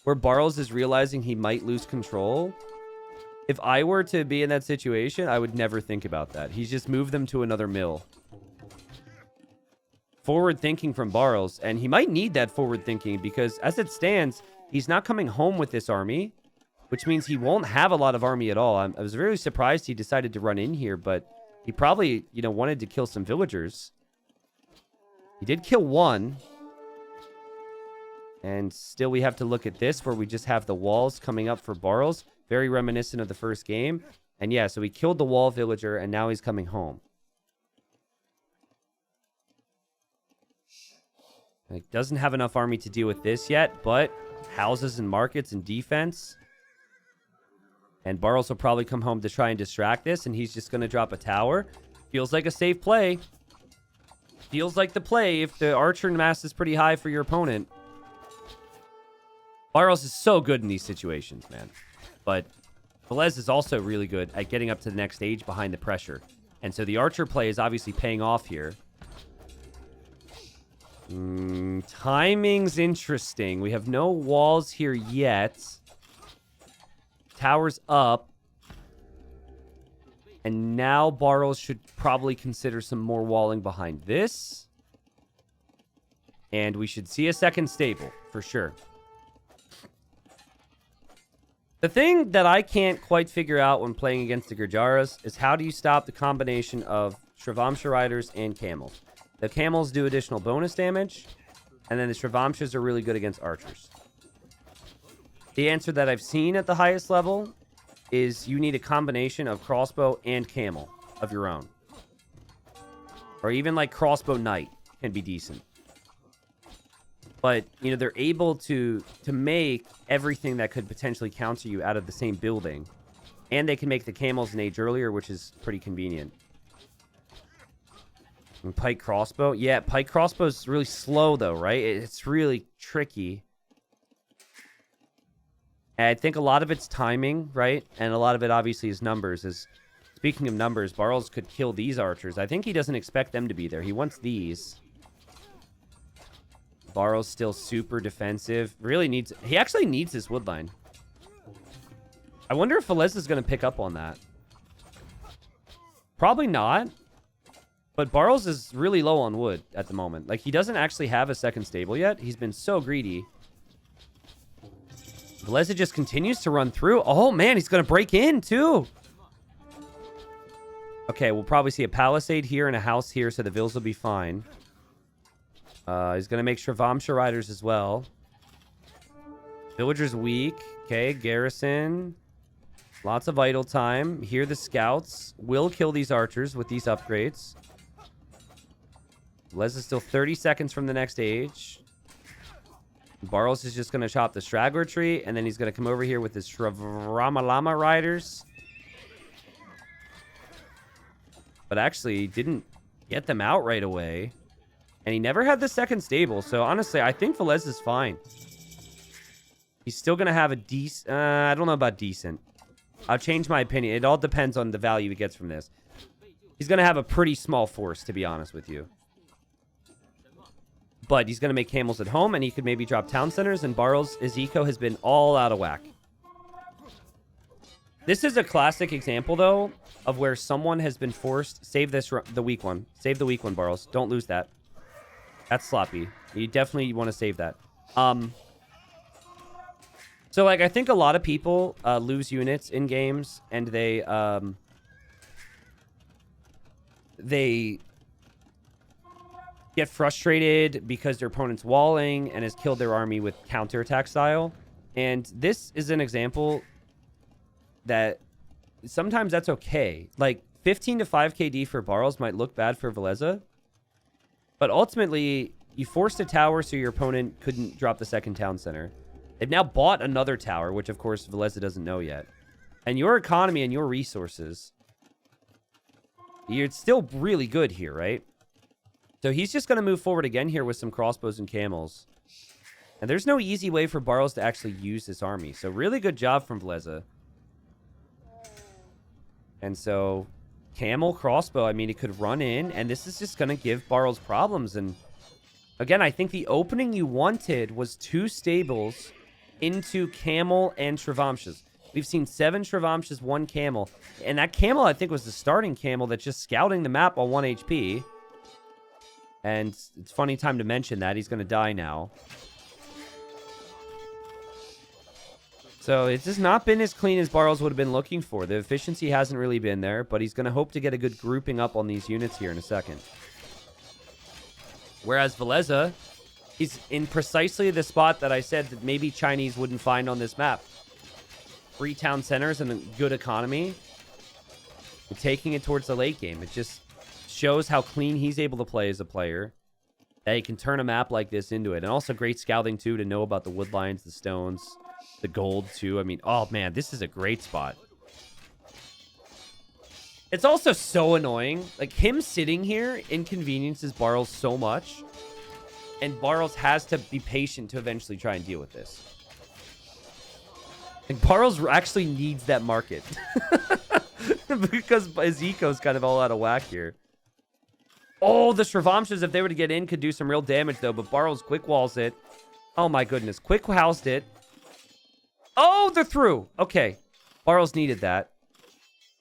Speaker 1: where Barles is realizing he might lose control. If I were to be in that situation, I would never think about that. He's just moved them to another mill. Forward thinking from Barles, and he might need that forward thinking because as it stands, he's not coming home with this army, which means he won't have a lot of army at all. I was really surprised he decided to run in here, but he probably, wanted to kill some villagers. He did kill 1. And still we have to look at this where we just have the walls coming up for Barles. Very reminiscent of the first game. And yeah, so he killed the wall villager and now he's coming home. He doesn't have enough army to deal with this yet, but houses and markets and defense. And Barles will probably come home to try and distract this, and he's just going to drop a tower. Feels like a safe play. Feels like the play if the archer mass is pretty high for your opponent. Barles is so good in these situations, man. But Villese is also really good at getting up to the next stage behind the pressure. And so the archer play is obviously paying off here. Timing's interesting. We have no walls here yet. Tower's up. And now Barles should probably consider some more walling behind this. And we should see a second stable, for sure. The thing that I can't quite figure out when playing against the Gurjaras is how do you stop the combination of Shravamsha Riders and Camels? The Camels do additional bonus damage, and then the Shravamshas are really good against archers. The answer that I've seen at the highest level is you need a combination of crossbow and camel of your own. Or even like crossbow knight can be decent. But, they're able to make everything that could potentially counter you out of the same building. And they can make the camels an age earlier, which is pretty convenient. And pike crossbow. Yeah, pike crossbow is really slow, though, right? It's really tricky. And I think a lot of it's timing, right? And a lot of it, obviously, is numbers. Speaking of numbers, Barles could kill these archers. I think he doesn't expect them to be there. He wants these. Barles still super defensive. He actually needs this wood line. I wonder if Villese is going to pick up on that. Probably not. But Barles is really low on wood at the moment. Like, he doesn't actually have a second stable yet. He's been so greedy. Villese just continues to run through. Oh, man, he's going to break in, too. Okay, we'll probably see a palisade here and a house here, so the vills will be fine. He's going to make Shravamsha Riders as well. Villagers weak. Okay, garrison. Lots of idle time. Here the scouts will kill these archers with these upgrades. Les is still 30 seconds from the next age. Barles is just going to chop the straggler tree, and then he's going to come over here with his Shravramalama Riders. But actually, he didn't get them out right away. And he never had the second stable. So, honestly, I think Villese is fine. He's still going to have a decent... I don't know about decent. I'll change my opinion. It all depends on the value he gets from this. He's going to have a pretty small force, to be honest with you. But he's going to make camels at home, and he could maybe drop town centers, and Barles' eco has been all out of whack. This is a classic example, though, of where someone has been forced... Save the weak one. Save the weak one, Barles. Don't lose that. That's sloppy. You definitely want to save that. So, like, I think a lot of people lose units in games, and they get frustrated because their opponent's walling and has killed their army with counterattack style. And this is an example that sometimes that's okay. Like, 15 to 5 KD for Barles might look bad for Villese. But ultimately, you forced a tower so your opponent couldn't drop the second town center. They've now bought another tower, which, of course, Villese doesn't know yet. And your economy and your resources, you're still really good here, right? So he's just going to move forward again here with some crossbows and camels. And there's no easy way for Barles to actually use this army. So really good job from Villese. And so camel, crossbow, I mean, it could run in. And this is just going to give Barles problems. And again, I think the opening you wanted was 2 stables into camel and Shrivamshas. We've seen 7 Shrivamshas, 1 camel. And that camel, I think, was the starting camel that's just scouting the map on 1 HP. And it's funny time to mention that. He's going to die now. So it's just not been as clean as Barles would have been looking for. The efficiency hasn't really been there, but he's going to hope to get a good grouping up on these units here in a second. Whereas Villese, he's in precisely the spot that I said that maybe Chinese wouldn't find on this map. 3 town centers and a good economy. And taking it towards the late game. It just shows how clean he's able to play as a player. That he can turn a map like this into it. And also great scouting, too, to know about the wood lines, the stones, the gold, too. I mean, oh, man, this is a great spot. It's also so annoying. Like, him sitting here inconveniences Barles so much. And Barles has to be patient to eventually try and deal with this. Like, Barles actually needs that market. Because his eco's kind of all out of whack here. Oh, the Shrivamshas, if they were to get in, could do some real damage, though. But Barles quick walls it. Oh, my goodness. Quick housed it. Oh, they're through. Okay. Barles needed that.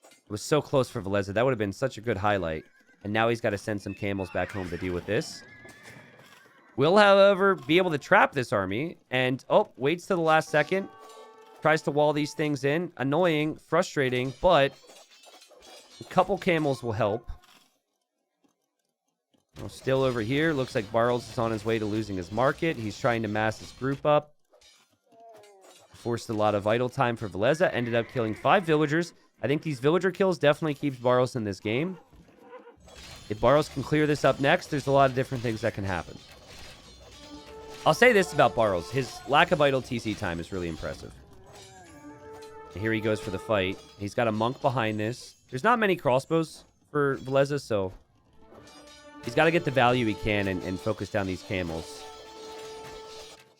Speaker 1: It was so close for Villese. That would have been such a good highlight. And now he's got to send some camels back home to deal with this. Will, however, be able to trap this army. And, oh, waits to the last second. Tries to wall these things in. Annoying, frustrating, but a couple camels will help. Well, still over here. Looks like Barles is on his way to losing his market. He's trying to mass his group up. Forced a lot of idle time for Villese. Ended up killing 5 villagers. I think these villager kills definitely keeps Barles in this game. If Barles can clear this up next, there's a lot of different things that can happen. I'll say this about Barles. His lack of idle TC time is really impressive. And here he goes for the fight. He's got a monk behind this. There's not many crossbows for Villese, so he's got to get the value he can and focus down these camels.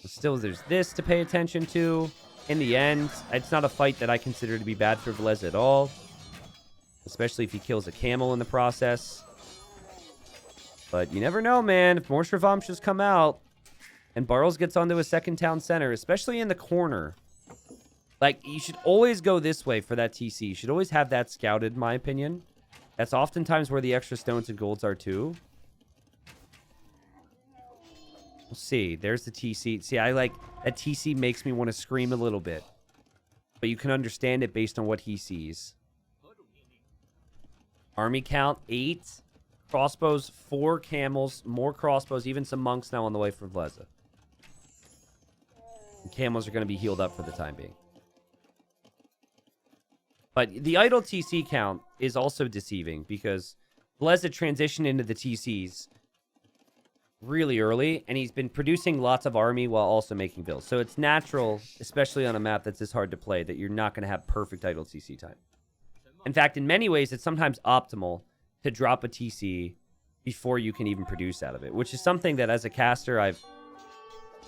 Speaker 1: But still, there's this to pay attention to. In the end, it's not a fight that I consider to be bad for Villese at all. Especially if he kills a camel in the process. But you never know, man. If more Shrivamshas come out and Barles gets onto a second town center, especially in the corner, like, you should always go this way for that TC. You should always have that scouted, in my opinion. That's oftentimes where the extra stones and golds are, too. We'll see. There's the TC. See, I like... That TC makes me want to scream a little bit. But you can understand it based on what he sees. Army count, 8. Crossbows, 4 camels. More crossbows. Even some monks now on the way for Villese. And camels are going to be healed up for the time being. But the idle TC count is also deceiving because Villese transitioned into the TCs really early, and he's been producing lots of army while also making builds. So it's natural, especially on a map that's this hard to play, that you're not going to have perfect idle TC time. In fact, in many ways, it's sometimes optimal to drop a TC before you can even produce out of it, which is something that as a caster, I've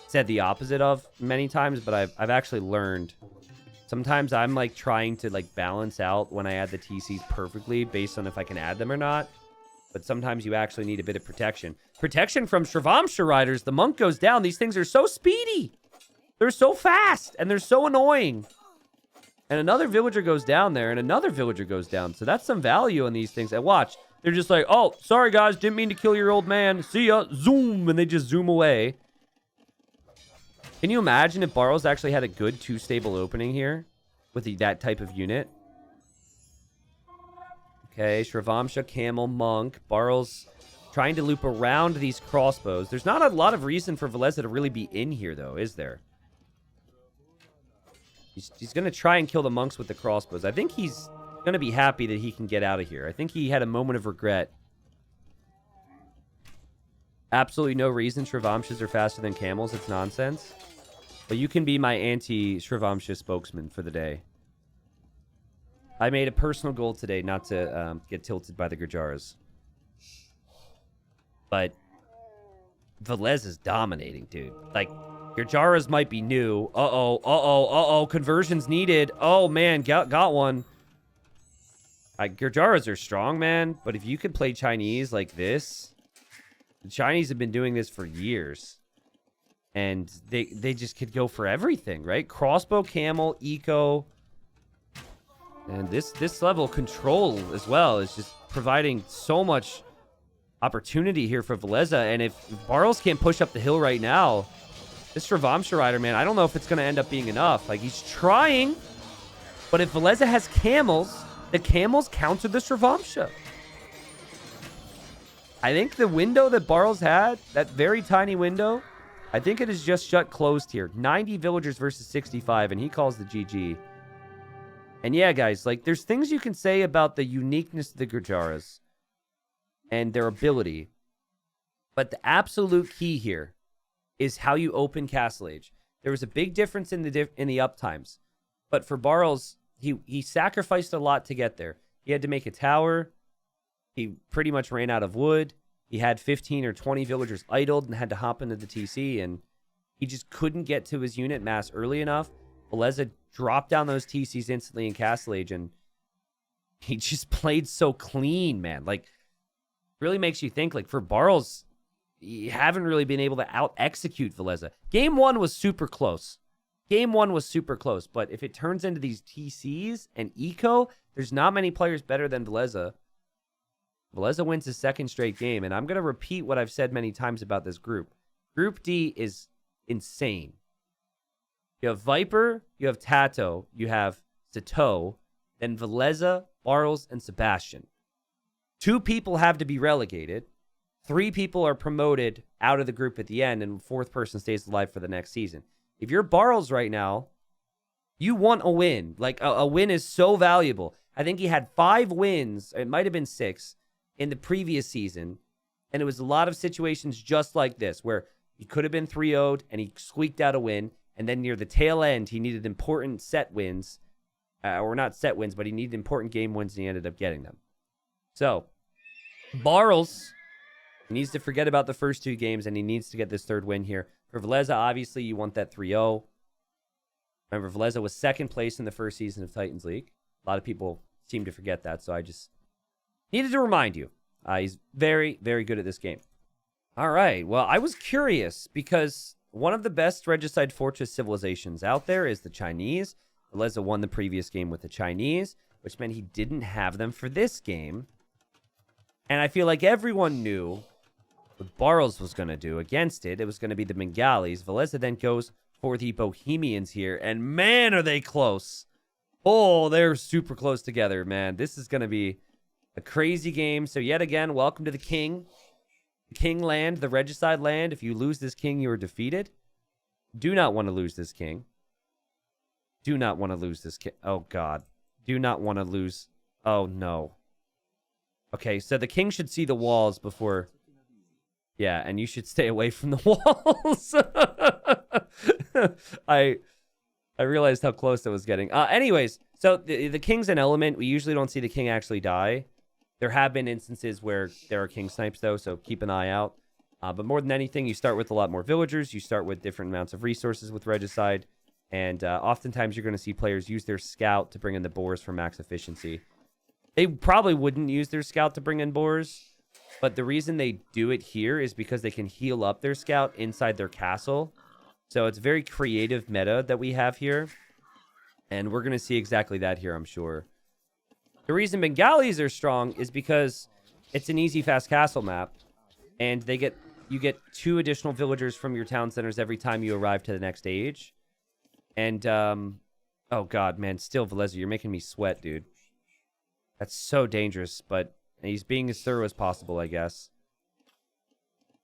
Speaker 1: said the opposite of many times, but I've actually learned. Sometimes I'm like trying to like balance out when I add the TCs perfectly based on if I can add them or not. But sometimes you actually need a bit of protection. Protection from Shrivamsha riders. The monk goes down. These things are so speedy. They're so fast. And they're so annoying. And another villager goes down there. And another villager goes down. So that's some value in these things. And watch. They're just like, oh, sorry, guys. Didn't mean to kill your old man. See ya. Zoom. And they just zoom away. Can you imagine if Barles actually had a good 2-stable opening here? With that type of unit? Okay, Shrivamsha, Camel, Monk, Barles trying to loop around these crossbows. There's not a lot of reason for Villese to really be in here, though, is there? He's going to try and kill the monks with the crossbows. I think he's going to be happy that he can get out of here. I think he had a moment of regret. Absolutely no reason Shrivamshas are faster than camels. It's nonsense. But you can be my anti-Shrivamsha spokesman for the day. I made a personal goal today not to get tilted by the Gujaras. But Villese is dominating, dude. Like, Gujaras might be new. Conversions needed. Oh, man, got one. Gujaras are strong, man. But if you could play Chinese like this, the Chinese have been doing this for years. And they just could go for everything, right? Crossbow, camel, eco. And this level of control as well is just providing so much opportunity here for Villese. And if Barles can't push up the hill right now, this Shrivamsha rider, man, I don't know if it's going to end up being enough. Like, he's trying, but if Villese has camels, the camels counter the Shrivamsha. I think the window that Barles had, that very tiny window, I think it is just shut closed here. 90 villagers versus 65, and he calls the GG. And yeah, guys, like, there's things you can say about the uniqueness of the Gujaras and their ability. But the absolute key here is how you open Castle Age. There was a big difference in the uptimes. But for Barles, he sacrificed a lot to get there. He had to make a tower. He pretty much ran out of wood. He had 15 or 20 villagers idled and had to hop into the TC, and he just couldn't get to his unit mass early enough. Villese dropped down those TCs instantly in Castle Age, and he just played so clean, man. Like, really makes you think, like, for Barles, you haven't really been able to out-execute Villese. Game 1 was super close. But if it turns into these TCs and eco, there's not many players better than Villese. Villese wins his second straight game, and I'm going to repeat what I've said many times about this group. Group D is insane. You have Viper, you have Tato, you have Sato, then Villese, Barles, and Sebastian. 2 people have to be relegated. 3 people are promoted out of the group at the end, and 4th person stays alive for the next season. If you're Barles right now, you want a win. Like, a win is so valuable. I think he had 5 wins. It might have been 6 in the previous season. And it was a lot of situations just like this, where he could have been 3-0'd and he squeaked out a win. And then near the tail end, he needed important set wins. Or not set wins, but he needed important game wins, and he ended up getting them. So, Barles needs to forget about the first 2 games, and he needs to get this 3rd win here. For Villese, obviously, you want that 3-0. Remember, Villese was 2nd place in the first season of Titans League. A lot of people seem to forget that, so I just needed to remind you. He's very, very good at this game. All right, well, I was curious because one of the best Regicide Fortress civilizations out there is the Chinese. Villese won the previous game with the Chinese, which meant he didn't have them for this game. And I feel like everyone knew what Barles was going to do against it. It was going to be the Bengalis. Villese then goes for the Bohemians here, and man, are they close. Oh, they're super close together, man. This is going to be a crazy game. So yet again, welcome to the King. The King land, the Regicide land. If you lose this King, you are defeated. Do not want to lose this King. Do not want to lose this King. Oh, God. Do not want to lose. Oh, no. Okay, so the King should see the walls before... Yeah, and you should stay away from the walls. I realized how close it was getting. Anyways, so the King's an element. We usually don't see the King actually die. There have been instances where there are King snipes, though, so keep an eye out. But more than anything, you start with a lot more villagers. You start with different amounts of resources with Regicide. And oftentimes you're going to see players use their scout to bring in the boars for max efficiency. They probably wouldn't use their scout to bring in boars. But the reason they do it here is because they can heal up their scout inside their castle. So it's a very creative meta that we have here. And we're going to see exactly that here, I'm sure. The reason Bengalis are strong is because it's an easy, fast castle map. And you get 2 additional villagers from your town centers every time you arrive to the next stage. And, oh God, man, still Villese, you're making me sweat, dude. That's so dangerous, but he's being as thorough as possible, I guess.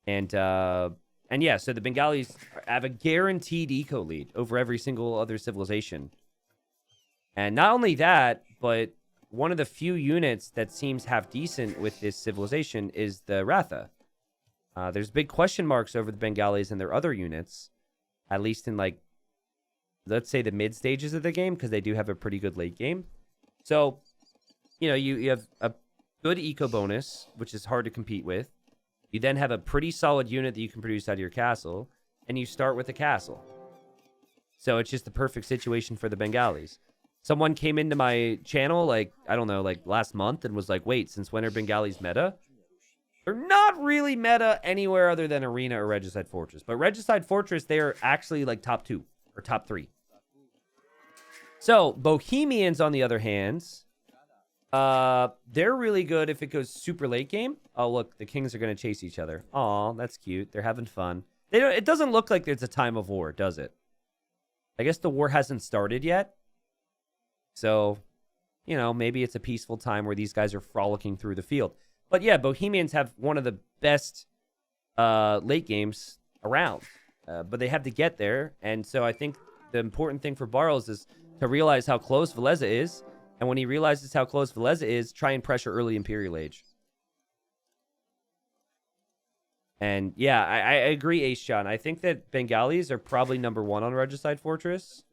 Speaker 1: And yeah, so the Bengalis have a guaranteed eco lead over every single other civilization. And not only that, but one of the few units that seems half decent with this civilization is the Ratha. There's big question marks over the Bengalis and their other units, at least in, like, let's say, the mid stages of the game, because they do have a pretty good late game. So, you know, you have a good eco bonus, which is hard to compete with. You then have a pretty solid unit that you can produce out of your castle, and you start with a castle. So it's just the perfect situation for the Bengalis. Someone came into my channel, like, I don't know, like last month and was like, wait, since when are Bengalis meta? They're not really meta anywhere other than Arena or Regicide Fortress. But Regicide Fortress, they're actually like top 2 or top 3. So Bohemians, on the other hand, they're really good if it goes super late game. Oh, look, the kings are going to chase each other. Aw, that's cute. They're having fun. It doesn't look like there's a time of war, does it? I guess the war hasn't started yet. So, you know, maybe it's a peaceful time where these guys are frolicking through the field. But yeah, Bohemians have one of the best late games around. But they have to get there. And so I think the important thing for Barles is to realize how close Villese is. And when he realizes how close Villese is, try and pressure early Imperial Age. And yeah, I agree, Ace John. I think that Bengalis are probably number 1 on Regicide Fortress.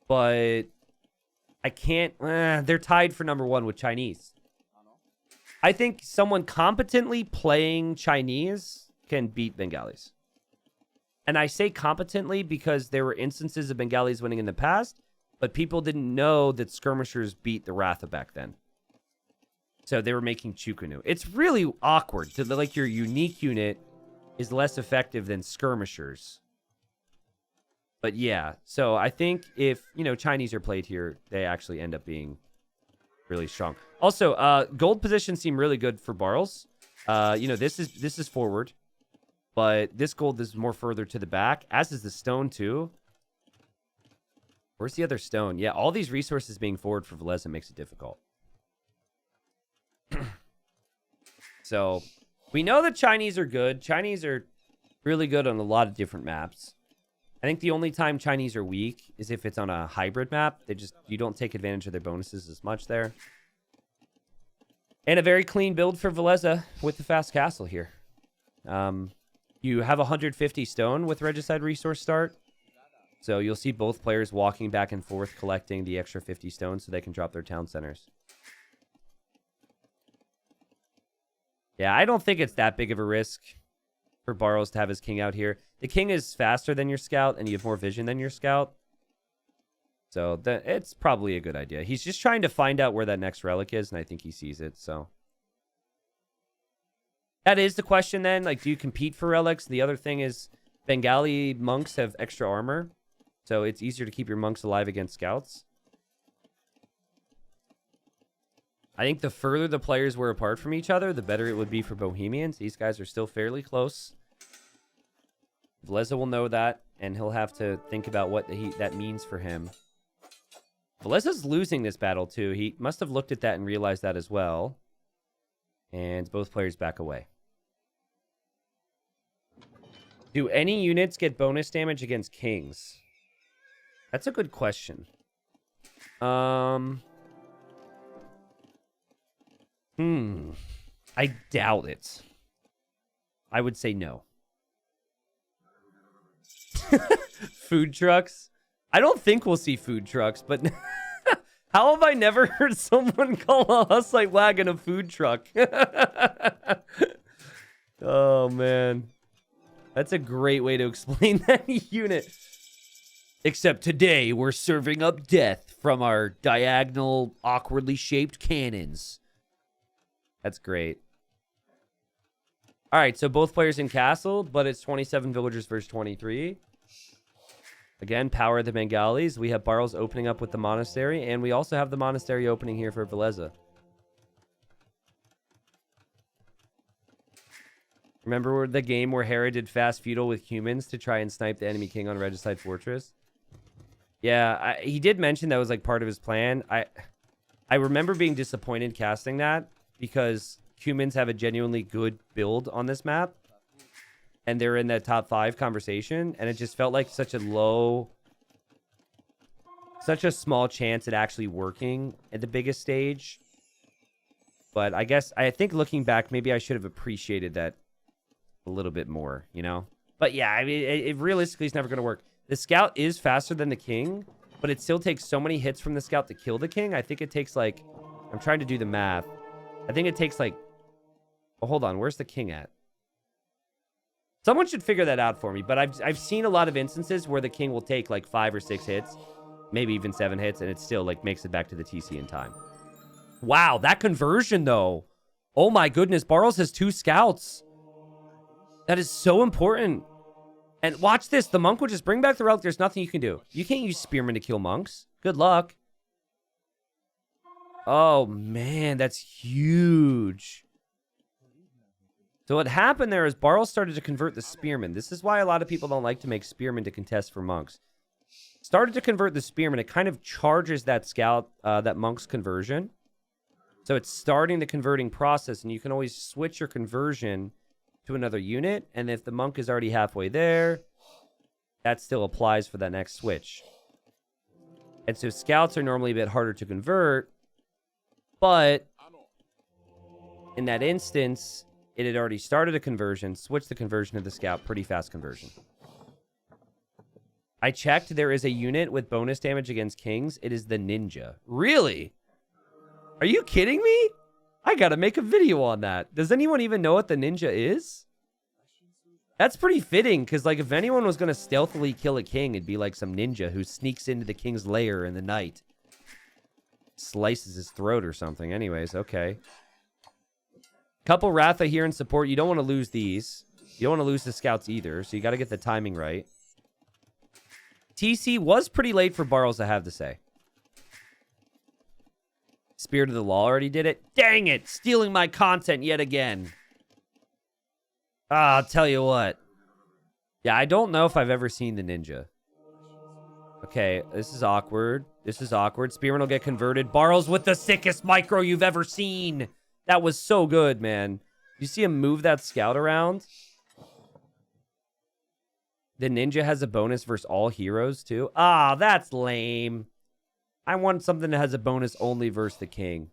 Speaker 1: But I can't... they're tied for number 1 with Chinese. I think someone competently playing Chinese can beat Bengalis. And I say competently because there were instances of Bengalis winning in the past, but people didn't know that skirmishers beat the Ratha back then. So they were making Chukunu. It's really awkward to, like, your unique unit is less effective than skirmishers. But yeah, so I think if, you know, Chinese are played here, they actually end up being really strong. Also, gold positions seem really good for Barles. You know, this is forward, but this gold is more further to the back, as is the stone too. Where's the other stone? Yeah, all these resources being forward for Villese makes it difficult. So, we know that Chinese are good. Chinese are really good on a lot of different maps. I think the only time Chinese are weak is if it's on a hybrid map. You don't take advantage of their bonuses as much there. And a very clean build for Villese with the fast castle here. You have 150 stone with Regicide Resource start. So you'll see both players walking back and forth collecting the extra 50 stone so they can drop their town centers. Yeah, I don't think it's that big of a risk for Barles to have his king out here. The king is faster than your scout, and you have more vision than your scout. So it's probably a good idea. He's just trying to find out where that next relic is, and I think he sees it, so. That is the question then. Like, do you compete for relics? The other thing is Bengali monks have extra armor, so it's easier to keep your monks alive against scouts. I think the further the players were apart from each other, the better it would be for Bohemians. These guys are still fairly close. Villese will know that, and he'll have to think about what that means for him. Villese's losing this battle, too. He must have looked at that and realized that as well. And both players back away. Do any units get bonus damage against kings? That's a good question. I doubt it. I would say no. Food trucks? I don't think we'll see food trucks, but how have I never heard someone call a Hussite wagon a food truck? Oh, man. That's a great way to explain that unit. Except today, we're serving up death from our diagonal, awkwardly shaped cannons. That's great. All right, so both players in castle, but it's 27 villagers versus 23. Again, power of the Bengalis. We have Barles opening up with the monastery, and we also have the monastery opening here for Villese. Remember the game where Hera did fast feudal with humans to try and snipe the enemy king on Regicide Fortress? Yeah, he did mention that was like part of his plan. I remember being disappointed casting that because humans have a genuinely good build on this map. And they're in that top 5 conversation. And it just felt like such a small chance at actually working at the biggest stage. But I think looking back, maybe I should have appreciated that a little bit more, you know? But yeah, I mean, it realistically is never going to work. The scout is faster than the king, but it still takes so many hits from the scout to kill the king. I think it takes like, I'm trying to do the math. I think it takes like, oh, hold on. Where's the king at? Someone should figure that out for me. But I've seen a lot of instances where the king will take like 5 or 6 hits, maybe even 7 hits, and it still like makes it back to the TC in time. Wow, that conversion though. Oh my goodness, Barles has 2 scouts. That is so important. And watch this. The monk will just bring back the relic. There's nothing you can do. You can't use spearmen to kill monks. Good luck. Oh, man. That's huge. So what happened there is Barles started to convert the spearmen. This is why a lot of people don't like to make spearmen to contest for monks. Started to convert the spearmen. It kind of charges that scout, that monk's conversion. So it's starting the converting process, and you can always switch your conversion to another unit, and if the monk is already halfway there, that still applies for that next switch. And so scouts are normally a bit harder to convert, but in that instance, it had already started a conversion, switched the conversion to the scout, pretty fast conversion. I checked, there is a unit with bonus damage against kings. It is the ninja. Really? Are you kidding me? I gotta make a video on that. Does anyone even know what the ninja is? That's pretty fitting, because like if anyone was gonna stealthily kill a king, it'd be like some ninja who sneaks into the king's lair in the night. Slices his throat or something. Anyways, okay. Couple Ratha here in support. You don't want to lose these. You don't want to lose the scouts either, so you gotta get the timing right. TC was pretty late for Barles, I have to say. Spirit of the Law already did it. Dang it! Stealing my content yet again. Ah, I'll tell you what. Yeah, I don't know if I've ever seen the ninja. Okay, this is awkward. This is awkward. Spearman will get converted. Barles with the sickest micro you've ever seen. That was so good, man. You see him move that scout around? The ninja has a bonus versus all heroes, too. Ah, that's lame. I want something that has a bonus only versus the king.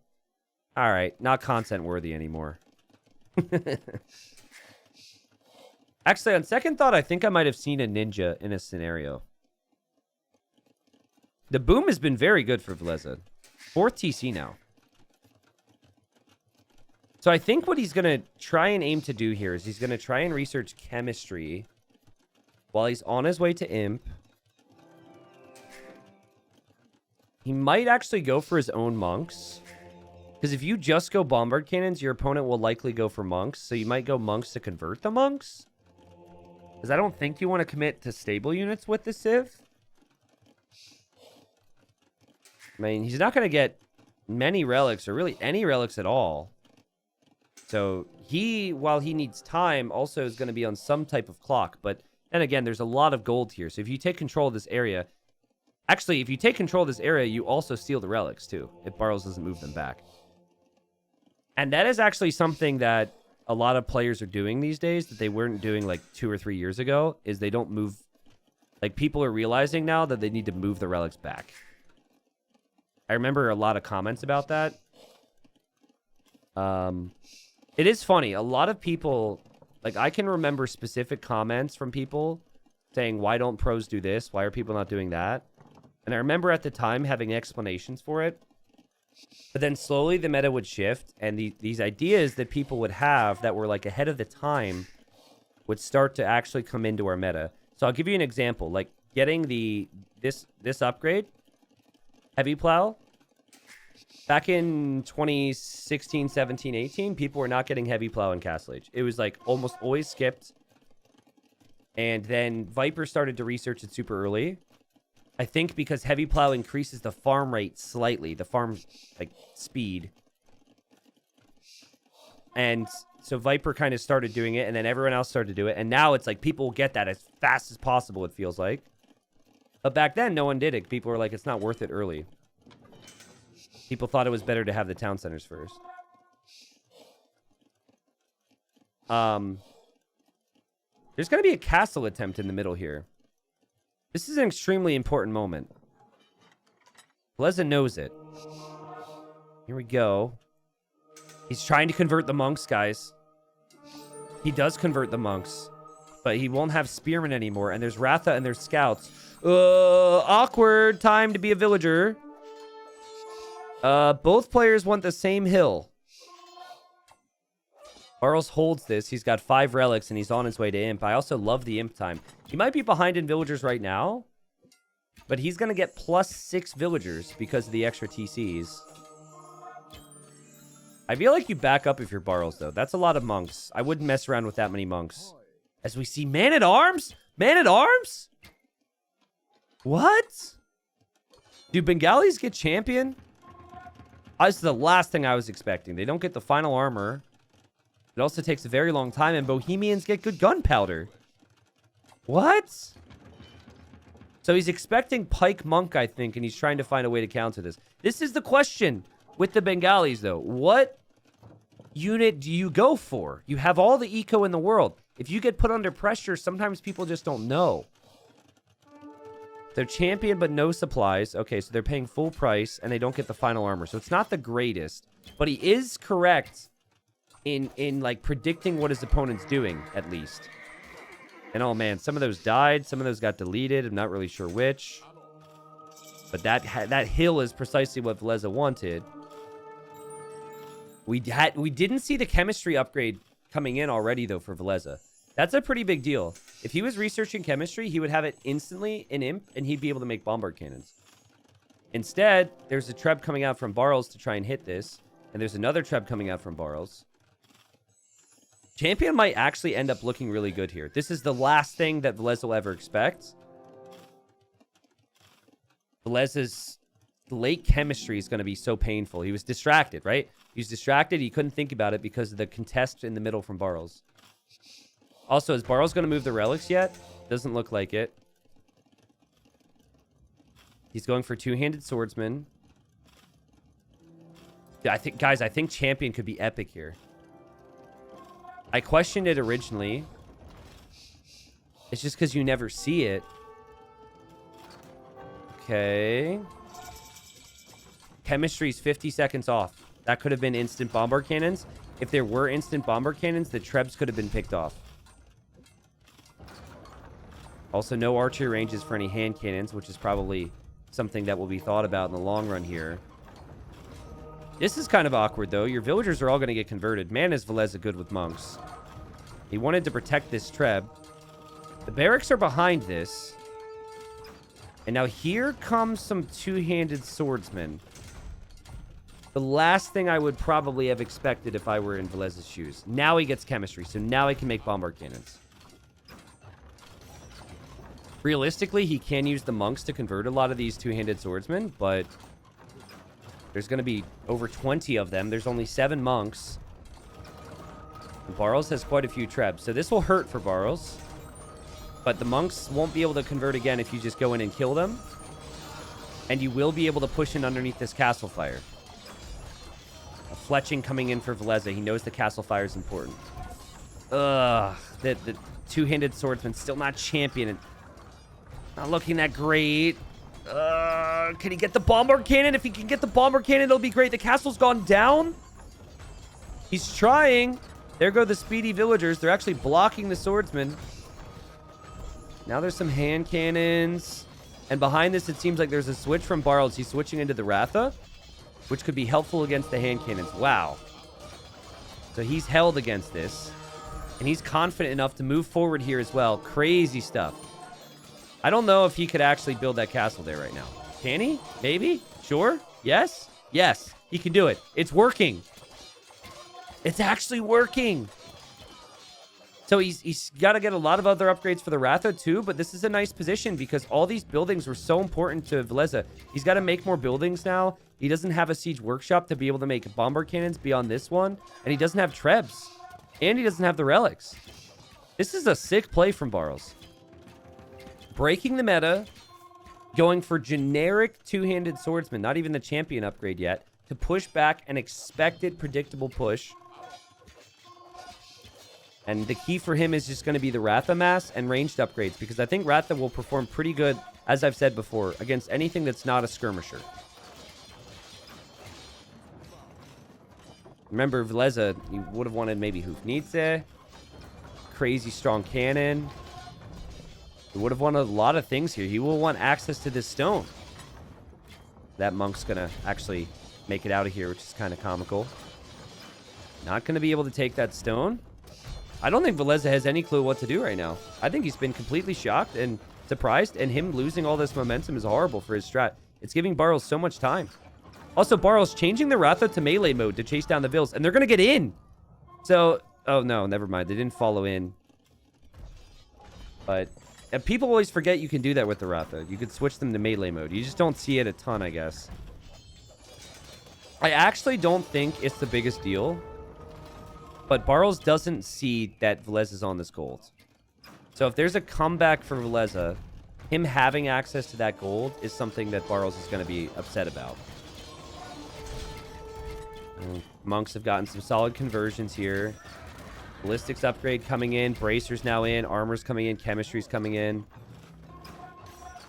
Speaker 1: All right, not content worthy anymore. Actually, on second thought, I think I might have seen a ninja in a scenario. The boom has been very good for Villese. 4th TC now. So I think what he's going to try and aim to do here is he's going to try and research chemistry while he's on his way to Imp. He might actually go for his own monks. Because if you just go bombard cannons, your opponent will likely go for monks. So you might go monks to convert the monks. Because I don't think you want to commit to stable units with the Civ. I mean, he's not going to get many relics or really any relics at all. So he, while he needs time, also is going to be on some type of clock. But then again, there's a lot of gold here. So if you take control of this area... Actually, if you take control of this area, you also steal the relics, too. If Barles doesn't move them back. And that is actually something that a lot of players are doing these days that they weren't doing like 2 or 3 years ago, is they don't move... Like, people are realizing now that they need to move the relics back. I remember a lot of comments about that. It is funny. A lot of people... Like, I can remember specific comments from people saying, why don't pros do this? Why are people not doing that? And I remember at the time having explanations for it. But then slowly the meta would shift, and these ideas that people would have that were like ahead of the time would start to actually come into our meta. So I'll give you an example. Like getting this upgrade, Heavy Plow. Back in 2016, 17, 18, people were not getting Heavy Plow in Castle Age. It was like almost always skipped. And then Viper started to research it super early. I think because Heavy Plow increases the farm rate slightly, the farm like speed. And so Viper kind of started doing it, and then everyone else started to do it. And now it's like people get that as fast as possible, it feels like. But back then, no one did it. People were like, it's not worth it early. People thought it was better to have the town centers first. There's going to be a castle attempt in the middle here. This is an extremely important moment. Villese knows it. Here we go. He's trying to convert the monks, guys. He does convert the monks. But he won't have Spearmen anymore. And there's Ratha and there's Scouts. Awkward time to be a villager. Both players want the same hill. Barles holds this. He's got 5 relics, and he's on his way to Imp. I also love the Imp time. He might be behind in villagers right now, but he's going to get +6 villagers because of the extra TCs. I feel like you back up if you're Barles, though. That's a lot of monks. I wouldn't mess around with that many monks. As we see Man-at-Arms? Man-at-Arms? What? Do Bengalis get champion? This is the last thing I was expecting. They don't get the final armor. It also takes a very long time, and Bohemians get good gunpowder. What? So he's expecting Pike Monk, I think, and he's trying to find a way to counter this. This is the question with the Bengalis, though. What unit do you go for? You have all the eco in the world. If you get put under pressure, sometimes people just don't know. They're champion, but no supplies. Okay, so they're paying full price, and they don't get the final armor. So it's not the greatest, but he is correct in like predicting what his opponent's doing, at least. And oh man, some of those died, some of those got deleted. I'm not really sure which. But that hill is precisely what Villese wanted. We didn't see the chemistry upgrade coming in already though for Villese. That's a pretty big deal. If he was researching chemistry, he would have it instantly in Imp, and he'd be able to make bombard cannons. Instead, there's a Treb coming out from Barles to try and hit this, and there's another Treb coming out from Barles. Champion might actually end up looking really good here. This is the last thing that Villese will ever expect. Villese's late chemistry is going to be so painful. He was distracted, right? He was distracted. He couldn't think about it because of the contest in the middle from Barles. Also, is Barles going to move the relics yet? Doesn't look like it. He's going for two-handed swordsman. Yeah, I think champion could be epic here. I questioned it originally. It's just because you never see it. Okay. Chemistry's 50 seconds off. That could have been instant bombard cannons. If there were instant bombard cannons, the Trebs could have been picked off. Also, no archery ranges for any hand cannons, which is probably something that will be thought about in the long run here. This is kind of awkward, though. Your villagers are all going to get converted. Man, is Villese good with monks. He wanted to protect this Treb. The barracks are behind this. And now here comes some two-handed swordsmen. The last thing I would probably have expected if I were in Villese's shoes. Now he gets chemistry, so now he can make bombard cannons. Realistically, he can use the monks to convert a lot of these two-handed swordsmen, but there's going to be over 20 of them. There's only 7 monks. And Barles has quite a few Trebs, so this will hurt for Barles. But the monks won't be able to convert again if you just go in and kill them. And you will be able to push in underneath this castle fire. A fletching coming in for Villese. He knows the castle fire is important. Ugh. The two-handed swordsman still not champion. Not looking that great. Can he get the bombard cannon? If he can get the bombard cannon, it'll be great. The castle's gone down. He's trying. There go the speedy villagers. They're actually blocking the swordsman. Now there's some hand cannons. And behind this, it seems like there's a switch from Barles. He's switching into the Ratha, which could be helpful against the hand cannons. Wow. So he's held against this. And he's confident enough to move forward here as well. Crazy stuff. I don't know if he could actually build that castle there right now. Can he? Maybe? Sure? Yes? Yes. He can do it. It's working. It's actually working. So he's got to get a lot of other upgrades for the Ratha too, but this is a nice position because all these buildings were so important to Villese. He's got to make more buildings now. He doesn't have a siege workshop to be able to make bombard cannons beyond this one, and he doesn't have Trebs, and he doesn't have the relics. This is a sick play from Barles. Breaking the meta, going for generic two-handed swordsman, not even the champion upgrade yet, to push back an expected predictable push. And the key for him is just going to be the Ratha mass and ranged upgrades, because I think Ratha will perform pretty good, as I've said before, against anything that's not a skirmisher. Remember, Villese, you would have wanted maybe Hufnitze. crazy strong cannon. He would have won a lot of things here. He will want access to this stone. That monk's going to actually make it out of here, which is kind of comical. Not going to be able to take that stone. I don't think Villese has any clue what to do right now. I think he's been completely shocked and surprised, and him losing all this momentum is horrible for his strat. It's giving Barles so much time. Also, Barles changing the Ratha to melee mode to chase down the Vills, and they're going to get in. So, oh no, never mind. They didn't follow in. But people always forget you can do that with the Ratha. You could switch them to melee mode. You just don't see it a ton, I guess. I actually don't think it's the biggest deal. But Barles doesn't see that Villese is on this gold. So if there's a comeback for Villese, him having access to that gold is something that Barles is going to be upset about. And monks have gotten some solid conversions here. Ballistics upgrade coming in. Bracers now in. Armor's coming in. Chemistry's coming in.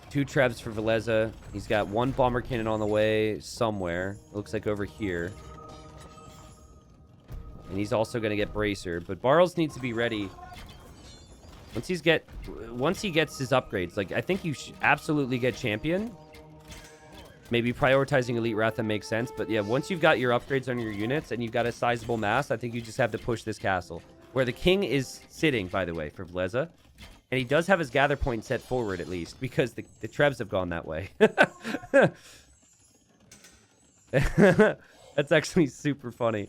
Speaker 1: 2 trebs for Villese. He's got 1 bomber cannon on the way somewhere. Looks like over here. And he's also going to get Bracer. But Barles needs to be ready. Once he gets his upgrades, like, I think you should absolutely get Champion. Maybe prioritizing Elite Ratha makes sense. But yeah, once you've got your upgrades on your units and you've got a sizable mass, I think you just have to push this castle. Where the king is sitting, by the way, for Villese. And he does have his gather point set forward, at least. Because the trebs have gone that way. That's actually super funny.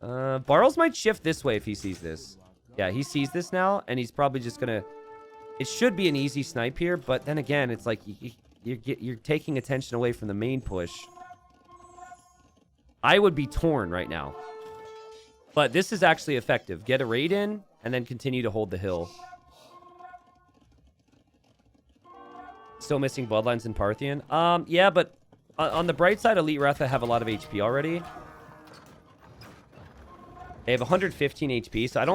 Speaker 1: Barles might shift this way if he sees this. Yeah, he sees this now, and he's probably just gonna... It should be an easy snipe here, but then again, it's like you're taking attention away from the main push. I would be torn right now. But this is actually effective. Get a raid in, and then continue to hold the hill. Still missing Bloodlines and Parthian? Yeah, but on the bright side, Elite Ratha have a lot of HP already. They have 115 HP, so I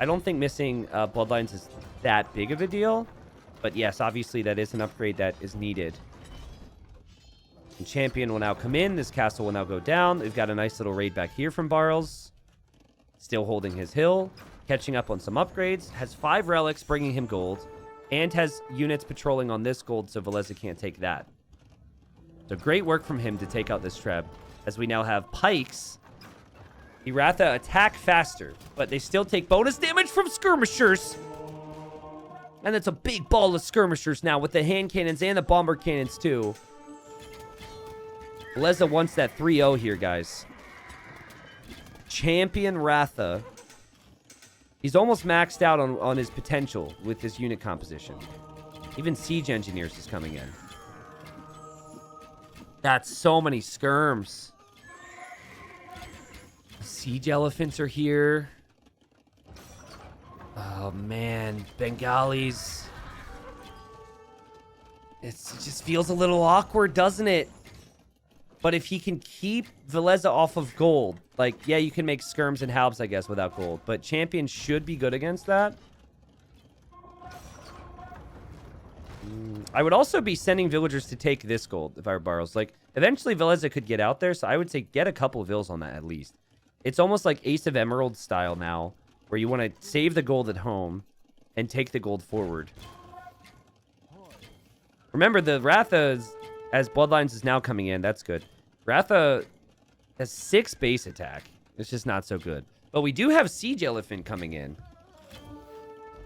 Speaker 1: don't think missing Bloodlines is that big of a deal. But yes, obviously that is an upgrade that is needed. And Champion will now come in. This castle will now go down. We've got a nice little raid back here from Barles. Still holding his hill. Catching up on some upgrades. Has 5 relics, bringing him gold. And has units patrolling on this gold, so Villese can't take that. So great work from him to take out this treb. As we now have pikes. The Ratha attack faster, but they still take bonus damage from skirmishers. And it's a big ball of skirmishers now with the hand cannons and the bomber cannons too. Villese wants that 3-0 here, guys. Champion Ratha. He's almost maxed out on his potential with this unit composition. Even Siege Engineers is coming in. That's so many skirms. Siege Elephants are here. Oh, man. Bengalis. It just feels a little awkward, doesn't it? But if he can keep Villese off of gold, like, yeah, you can make skirms and halbs, I guess, without gold. But Champion should be good against that. I would also be sending villagers to take this gold if I were Barles. Like, eventually Villese could get out there, so I would say get a couple of vills on that at least. It's almost like Ace of Emeralds style now, where you want to save the gold at home and take the gold forward. Remember, the Ratha, as Bloodlines is now coming in, that's good. Ratha has 6 base attack. It's just not so good. But we do have Siege Elephant coming in.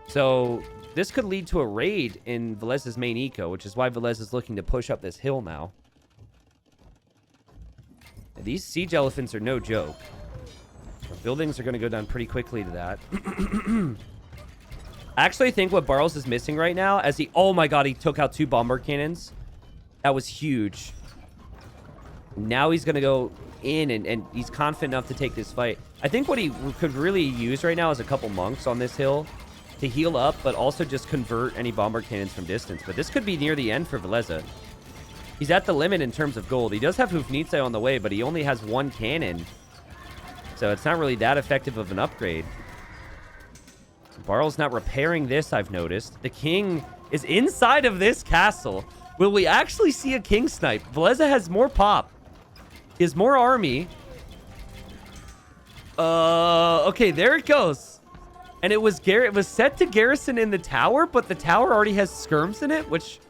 Speaker 1: So this could lead to a raid in Villese's main eco, which is why Villese is looking to push up this hill now. And these Siege Elephants are no joke. Our buildings are going to go down pretty quickly to that. I actually think what Barles is missing right now, as he... Oh my god, he took out 2 bomber cannons. That was huge. Now he's going to go in, and he's confident enough to take this fight. I think what he could really use right now is a couple monks on this hill to heal up, but also just convert any bomber cannons from distance. But this could be near the end for Villese. He's at the limit in terms of gold. He does have Hufnitze on the way, but he only has 1 cannon. So it's not really that effective of an upgrade. Barles not repairing this, I've noticed. The king is inside of this castle. Will we actually see a king snipe? Villese has more pop. He has more army. Okay, there it goes. And it was set to garrison in the tower, but the tower already has skirms in it, which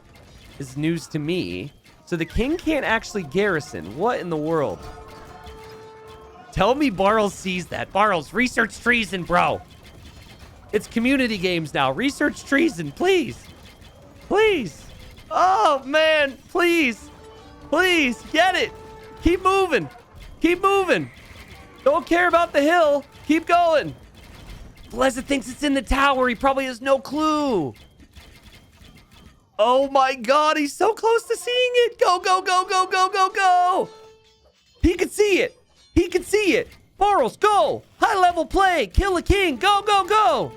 Speaker 1: is news to me. So the king can't actually garrison. What in the world? Tell me Barles sees that. Barles, research treason, bro. It's community games now. Research treason, please. Please. Oh, man. Please. Please. Get it. Keep moving. Keep moving. Don't care about the hill. Keep going. Villese thinks it's in the tower. He probably has no clue. Oh, my God. He's so close to seeing it. Go, go, go, go, go, go, go. He can see it. He can see it. Barles, go. High-level play. Kill a king. Go, go, go.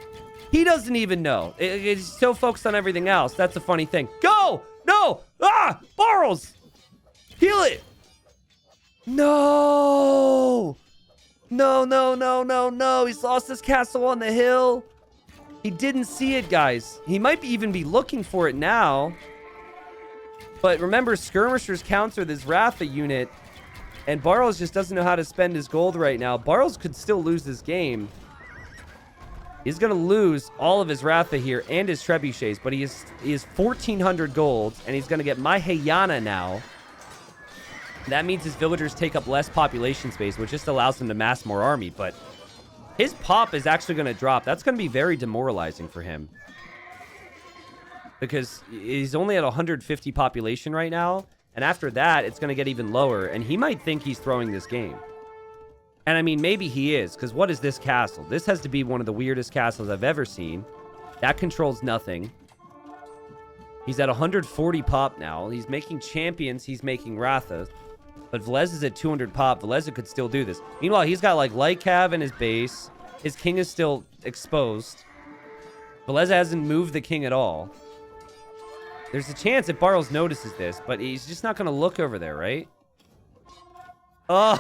Speaker 1: He doesn't even know. He's so focused on everything else. That's a funny thing. Go. No. Ah, Barles. Kill it. No. No, no, no, no, no. He's lost his castle on the hill. He didn't see it, guys. He might even be looking for it now. But remember, skirmishers counter this Ratha unit. And Barles just doesn't know how to spend his gold right now. Barles could still lose this game. He's going to lose all of his Ratha here and his trebuchets. But he is 1,400 gold. And he's going to get Mahayana now. That means his villagers take up less population space, which just allows him to mass more army. But his pop is actually going to drop. That's going to be very demoralizing for him. Because he's only at 150 population right now. And after that, it's going to get even lower. And he might think he's throwing this game. And I mean, maybe he is. Because what is this castle? This has to be one of the weirdest castles I've ever seen. That controls nothing. He's at 140 pop now. He's making champions. He's making Ratha. But Villese is at 200 pop. Villese could still do this. Meanwhile, he's got like light cav in his base. His king is still exposed. Villese hasn't moved the king at all. There's a chance that Barles notices this, but he's just not going to look over there, right? Oh.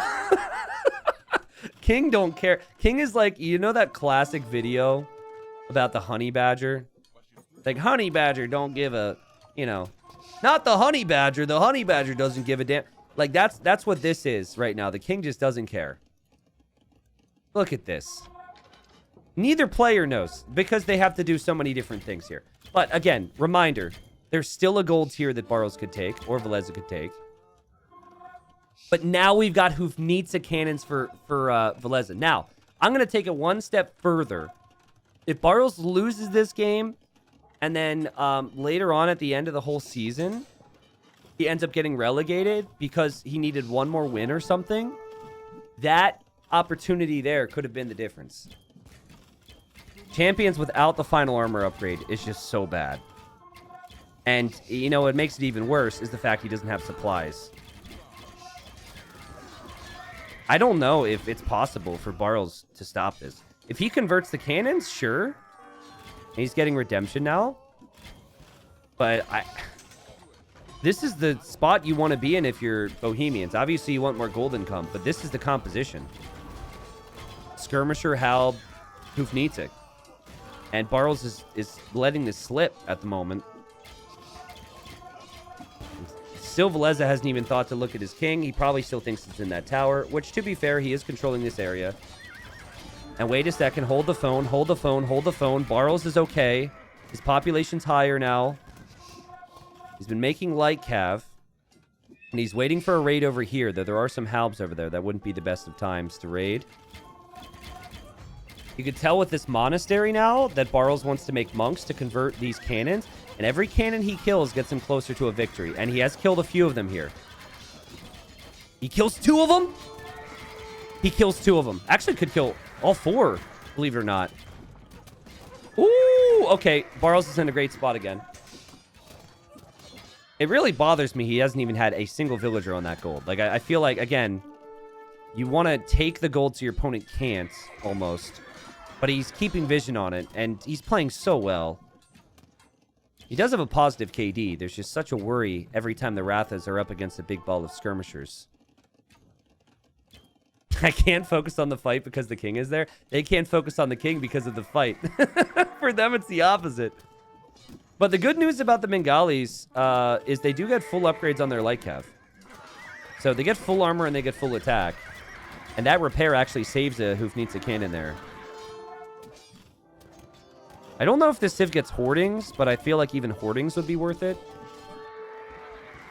Speaker 1: King don't care. King is like, you know that classic video about the honey badger? Like, honey badger don't give a, you know, not the honey badger. The honey badger doesn't give a damn. Like, that's what this is right now. The king just doesn't care. Look at this. Neither player knows because they have to do so many different things here. But again, reminder, there's still a gold tier that Barles could take or Villese could take. But now we've got Hufnitsa cannons for Villese. Now, I'm going to take it one step further. If Barles loses this game and then later on at the end of the whole season, he ends up getting relegated because he needed one more win or something, that opportunity there could have been the difference. Champions without the final armor upgrade is just so bad. And, you know, what makes it even worse is the fact he doesn't have supplies. I don't know if it's possible for Barles to stop this. If he converts the cannons, sure. And he's getting redemption now. But this is the spot you want to be in if you're Bohemians. Obviously, you want more gold income, but this is the composition. Skirmisher, Halb, Hufnitsa. And Barles is letting this slip at the moment. Still, Villese hasn't even thought to look at his king. He probably still thinks it's in that tower, which, to be fair, he is controlling this area. And wait a second. Hold the phone. Hold the phone. Hold the phone. Barles is okay. His population's higher now. He's been making light cav. And he's waiting for a raid over here, though there are some halbs over there. That wouldn't be the best of times to raid. You could tell with this monastery now that Barles wants to make monks to convert these cannons. And every cannon he kills gets him closer to a victory. And he has killed a few of them here. He kills 2 of them? He kills 2 of them. Actually could kill all 4, believe it or not. Ooh, okay. Barles is in a great spot again. It really bothers me he hasn't even had a single villager on that gold. Like, I feel like, again, you want to take the gold so your opponent can't, almost. But he's keeping vision on it, and he's playing so well. He does have a positive KD. There's just such a worry every time the Rathas are up against a big ball of skirmishers. I can't focus on the fight because the king is there. They can't focus on the king because of the fight. For them, it's the opposite. But the good news about the Bengalis is they do get full upgrades on their light cav. So they get full armor and they get full attack. And that repair actually saves a Hoofnitsa cannon there. I don't know if this Civ gets hoardings, but I feel like even hoardings would be worth it.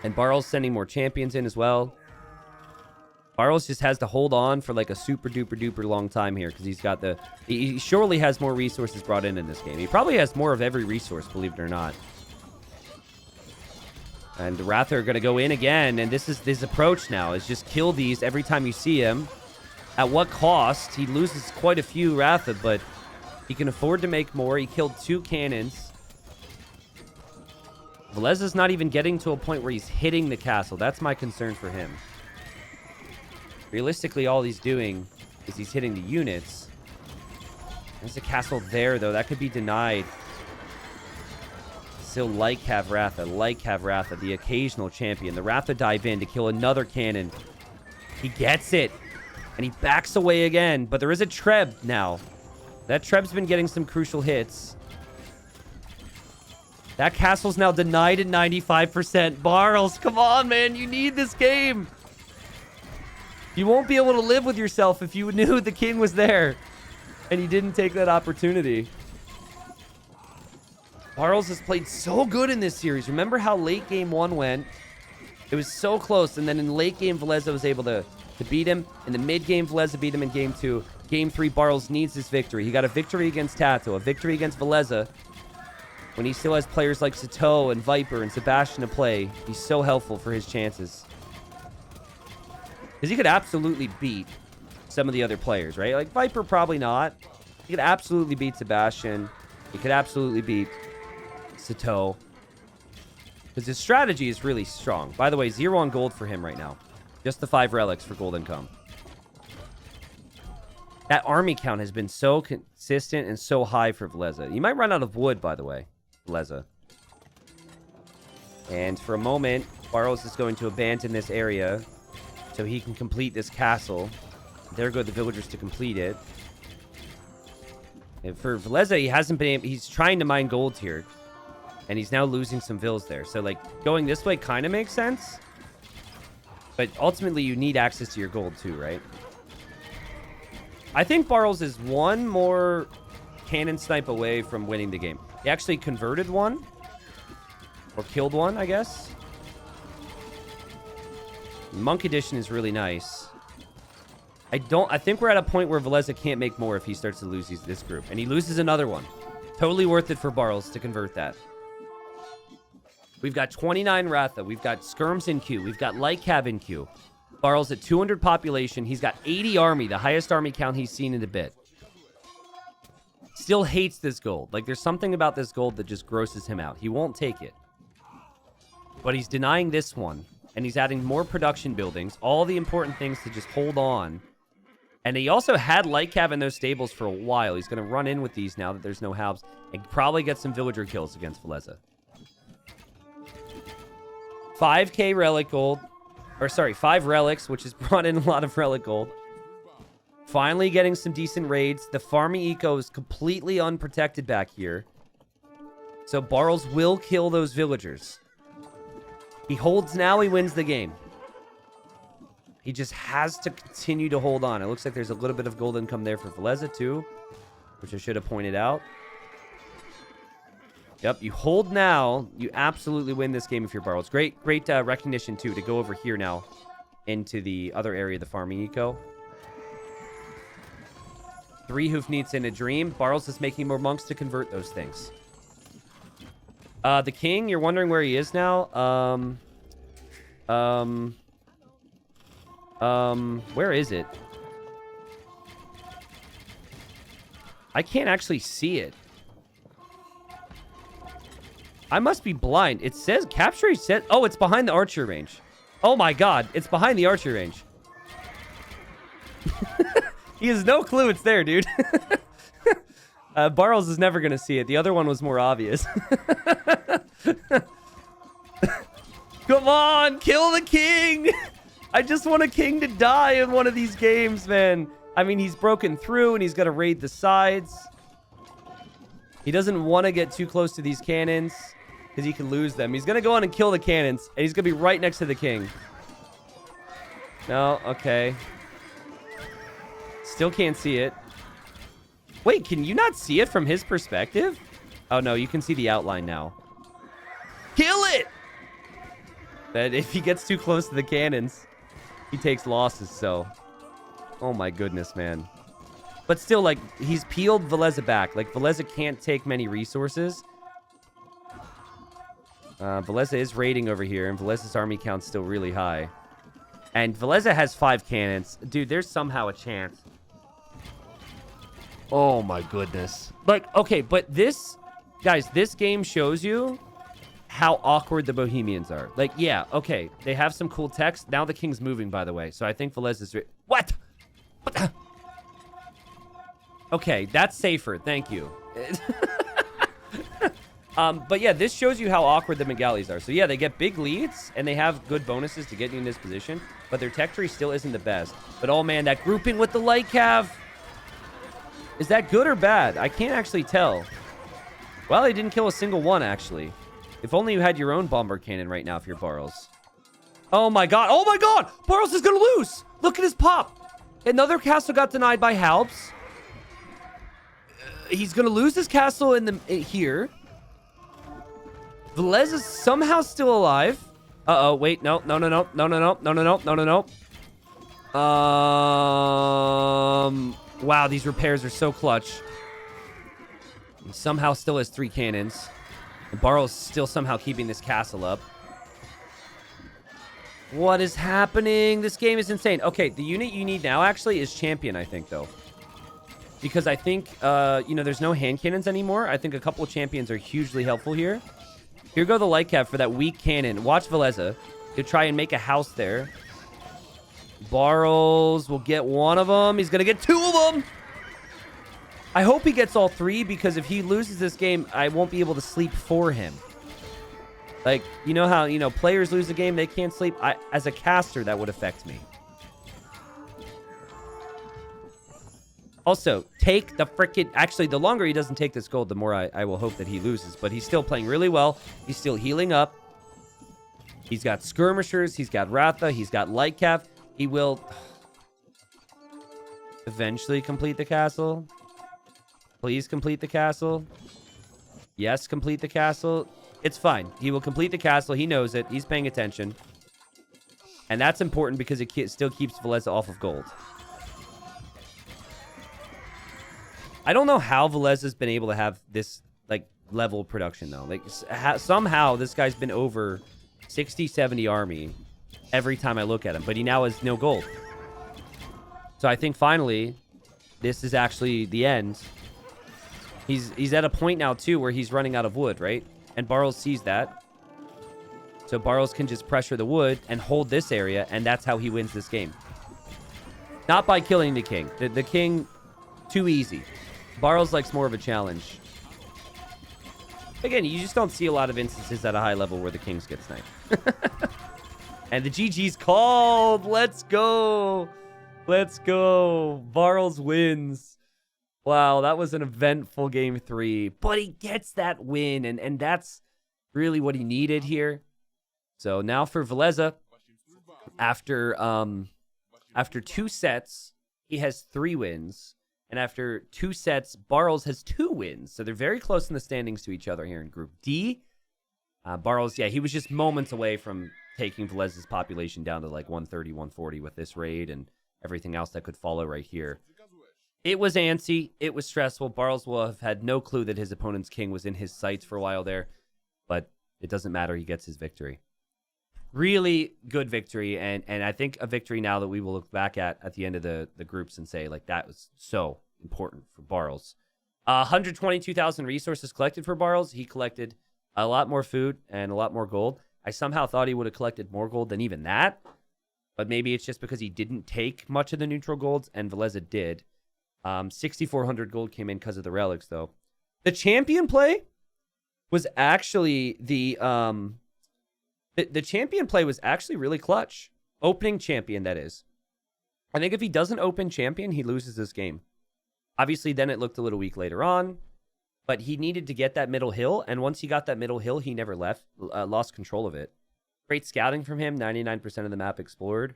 Speaker 1: And Barles sending more champions in as well. Barles just has to hold on for like a super duper duper long time here because he's got the... He surely has more resources brought in this game. He probably has more of every resource, believe it or not. And the Ratha are going to go in again, and this is his approach now, is just kill these every time you see him. At what cost? He loses quite a few Ratha, but he can afford to make more. He killed 2 cannons. Villese's not even getting to a point where he's hitting the castle. That's my concern for him. Realistically, all he's doing is he's hitting the units. There's a castle there, though. That could be denied. Still like have Ratha, the occasional champion. The Ratha dive in to kill another cannon. He gets it. And he backs away again. But there is a Treb now. That Treb's been getting some crucial hits. That castle's now denied at 95%. Barles, come on, man. You need this game. You won't be able to live with yourself if you knew the king was there. And you didn't take that opportunity. Barles has played so good in this series. Remember how late game 1 went? It was so close. And then in late game, Villese was able to beat him. In the mid game, Villese beat him in game 2. Game 3, Barles needs this victory. He got a victory against Tato, a victory against Villese. When he still has players like Sato and Viper and Sebastian to play, he's so helpful for his chances. Because he could absolutely beat some of the other players, right? Like Viper, probably not. He could absolutely beat Sebastian. He could absolutely beat Sato. Because his strategy is really strong. By the way, 0 on gold for him right now. Just the 5 relics for gold income. That army count has been so consistent and so high for Villese. You might run out of wood, by the way, Villese. And for a moment, Barles is going to abandon this area so he can complete this castle. There go the villagers to complete it. And for Villese, he hasn't been able... He's trying to mine gold here. And he's now losing some vills there. So, like, going this way kind of makes sense. But ultimately, you need access to your gold, too, right? I think Barles is one more cannon snipe away from winning the game. He actually converted one. Or killed one, I guess. Monk Edition is really nice. I think we're at a point where Villese can't make more if he starts to lose this group. And he loses another one. Totally worth it for Barles to convert that. We've got 29 Ratha. We've got Skirms in queue. We've got Light Cav in queue. Barles at 200 population. He's got 80 army, the highest army count he's seen in a bit. Still hates this gold. Like, there's something about this gold that just grosses him out. He won't take it. But he's denying this one. And he's adding more production buildings. All the important things to just hold on. And he also had Light Cav in those stables for a while. He's going to run in with these now that there's no halves. And probably get some villager kills against Villese. 5k relic gold. Or sorry, 5 relics, which has brought in a lot of relic gold. Finally getting some decent raids. The farming eco is completely unprotected back here. So Barles will kill those villagers. He holds now, he wins the game. He just has to continue to hold on. It looks like there's a little bit of gold income there for Villese too, which I should have pointed out. Yep, you hold now, you absolutely win this game if you're Barles. Great recognition too to go over here now into the other area of the farming eco. 3 Hoofnitsa in a dream. Barles is making more monks to convert those things. The king, you're wondering where he is now? Where is it? I can't actually see it. I must be blind. It says, capture said, oh, it's behind the archer range. Oh my god, it's behind the archer range. He has no clue it's there, dude. Barles is never going to see it. The other one was more obvious. Come on, kill the king. I just want a king to die in one of these games, man. I mean, he's broken through and he's got to raid the sides. He doesn't want to get too close to these cannons because he can lose them. He's going to go on and kill the cannons and he's going to be right next to the king. No, okay. Still can't see it. Wait, can you not see it from his perspective? Oh, no, you can see the outline now. Kill it! But if he gets too close to the cannons, he takes losses, so... Oh, my goodness, man. But still, like, he's peeled Villese back. Like, Villese can't take many resources. Villese is raiding over here, and Villese's army count's still really high. And Villese has 5 cannons. Dude, there's somehow a chance. Oh, my goodness. Like, okay, but this... Guys, this game shows you how awkward the Bohemians are. Like, yeah, okay, they have some cool text. Now the king's moving, by the way. So I think Villese is... What? What? Okay, that's safer. Thank you. But yeah, this shows you how awkward the Megalis are. So yeah, they get big leads, and they have good bonuses to getting in this position, but their tech tree still isn't the best. But oh man, that grouping with the light cav. Is that good or bad? I can't actually tell. Well, they didn't kill a single one, actually. If only you had your own bomber cannon right now if you're Barles. Oh my god. Oh my god! Barles is gonna lose! Look at his pop! Another castle got denied by Halbs. He's gonna lose his castle in the here. Villese is somehow still alive. Uh-oh, wait, no. Wow, these repairs are so clutch. He somehow still has 3 cannons. And Barles still somehow keeping this castle up. What is happening? This game is insane. Okay, the unit you need now actually is Champion, I think, though. Because I think, you know, there's no hand cannons anymore. I think a couple of Champions are hugely helpful here. Here go the light cav for that weak cannon. Watch Villese. He'll try and make a house there. Barles will get one of them. He's going to get 2 of them. I hope he gets all 3, because if he loses this game, I won't be able to sleep for him. Like, you know how, you know, players lose a game, they can't sleep? As a caster, that would affect me. Also, take the frickin'... Actually, the longer he doesn't take this gold, the more I will hope that he loses. But he's still playing really well. He's still healing up. He's got skirmishers. He's got Ratha. He's got light cav. He will eventually complete the castle. Please complete the castle. Yes, complete the castle. It's fine. He will complete the castle. He knows it. He's paying attention. And that's important because it still keeps Villese off of gold. I don't know how Villese has been able to have this, like, level of production, though. Like, somehow this guy's been over 60, 70 army every time I look at him. But he now has no gold. So I think finally, this is actually the end. He's at a point now, too, where he's running out of wood, right? And Barles sees that. So Barles can just pressure the wood and hold this area, and that's how he wins this game. Not by killing the king. The king, too easy. Barles likes more of a challenge. Again, you just don't see a lot of instances at a high level where the kings get sniped. And the GG's called. Let's go. Let's go. Barles wins. Wow, that was an eventful game 3. But he gets that win, and that's really what he needed here. So now for Villese, after 2 sets, he has 3 wins. And after 2 sets, Barles has 2 wins. So they're very close in the standings to each other here in Group D. Barles, yeah, he was just moments away from taking Villese's population down to like 130, 140 with this raid and everything else that could follow right here. It was antsy. It was stressful. Barles will have had no clue that his opponent's king was in his sights for a while there. But it doesn't matter. He gets his victory. Really good victory. And I think a victory now that we will look back at the end of the groups and say, like, that was so important for Barles. 122,000 resources collected for Barles. He collected a lot more food and a lot more gold. I somehow thought he would have collected more gold than even that. But maybe it's just because he didn't take much of the neutral golds, and Villese did. 6,400 gold came in because of the relics, though. The champion play was actually the champion play was actually really clutch. Opening champion, that is. I think if he doesn't open champion, he loses this game. Obviously, then it looked a little weak later on, but he needed to get that middle hill, and once he got that middle hill, he never lost control of it. Great scouting from him, 99% of the map explored.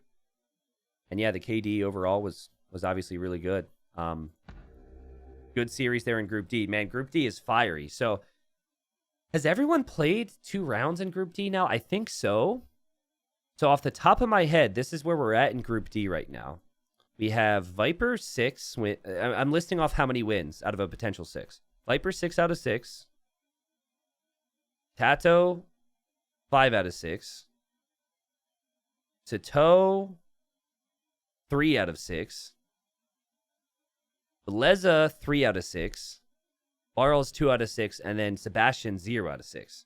Speaker 1: And yeah, the KD overall was was obviously really good. Good series there in Group D. Man, Group D is fiery. So has everyone played 2 rounds in Group D now? I think so. So off the top of my head, this is where we're at in Group D right now. We have Viper 6. I'm listing off how many wins out of a potential 6. Viper 6 out of 6. Tato 5 out of 6. Sato 3 out of 6. Villese 3 out of 6. Barles 2 out of 6, and then Sebastian 0 out of 6.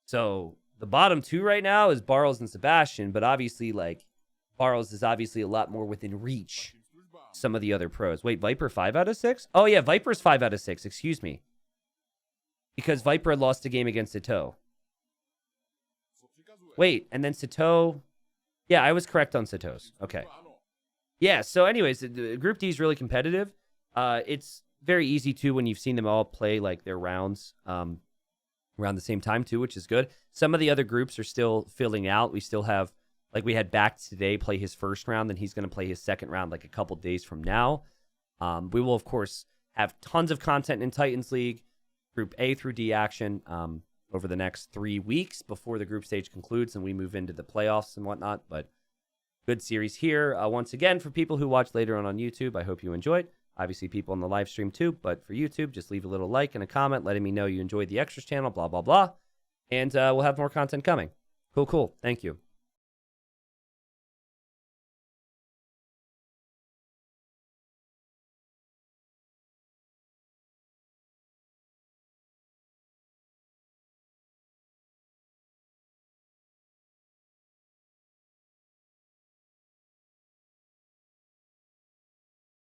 Speaker 1: So the bottom 2 right now is Barles and Sebastian, but obviously, like, Barles is obviously a lot more within reach. Some of the other pros. Wait, Viper 5 out of 6? Oh yeah, Viper's 5 out of 6. Excuse me, because Viper lost a game against Sato. Wait, and then Sato. Yeah, I was correct on Sato's. Okay. Yeah. So, anyways, Group D is really competitive. It's very easy too when you've seen them all play like their rounds around the same time too, which is good. Some of the other groups are still filling out. We still have, like, we had Back today play his first round, then he's going to play his second round like a couple days from now. We will of course have tons of content in Titans League, Group A through D action over the next 3 weeks before the group stage concludes and we move into the playoffs and whatnot. But good series here. Once again, for people who watch later on YouTube, I hope you enjoyed. Obviously, people on the live stream too, but for YouTube, just leave a little like and a comment letting me know you enjoyed the Extras channel, blah, blah, blah. And we'll have more content coming. Cool. Thank you.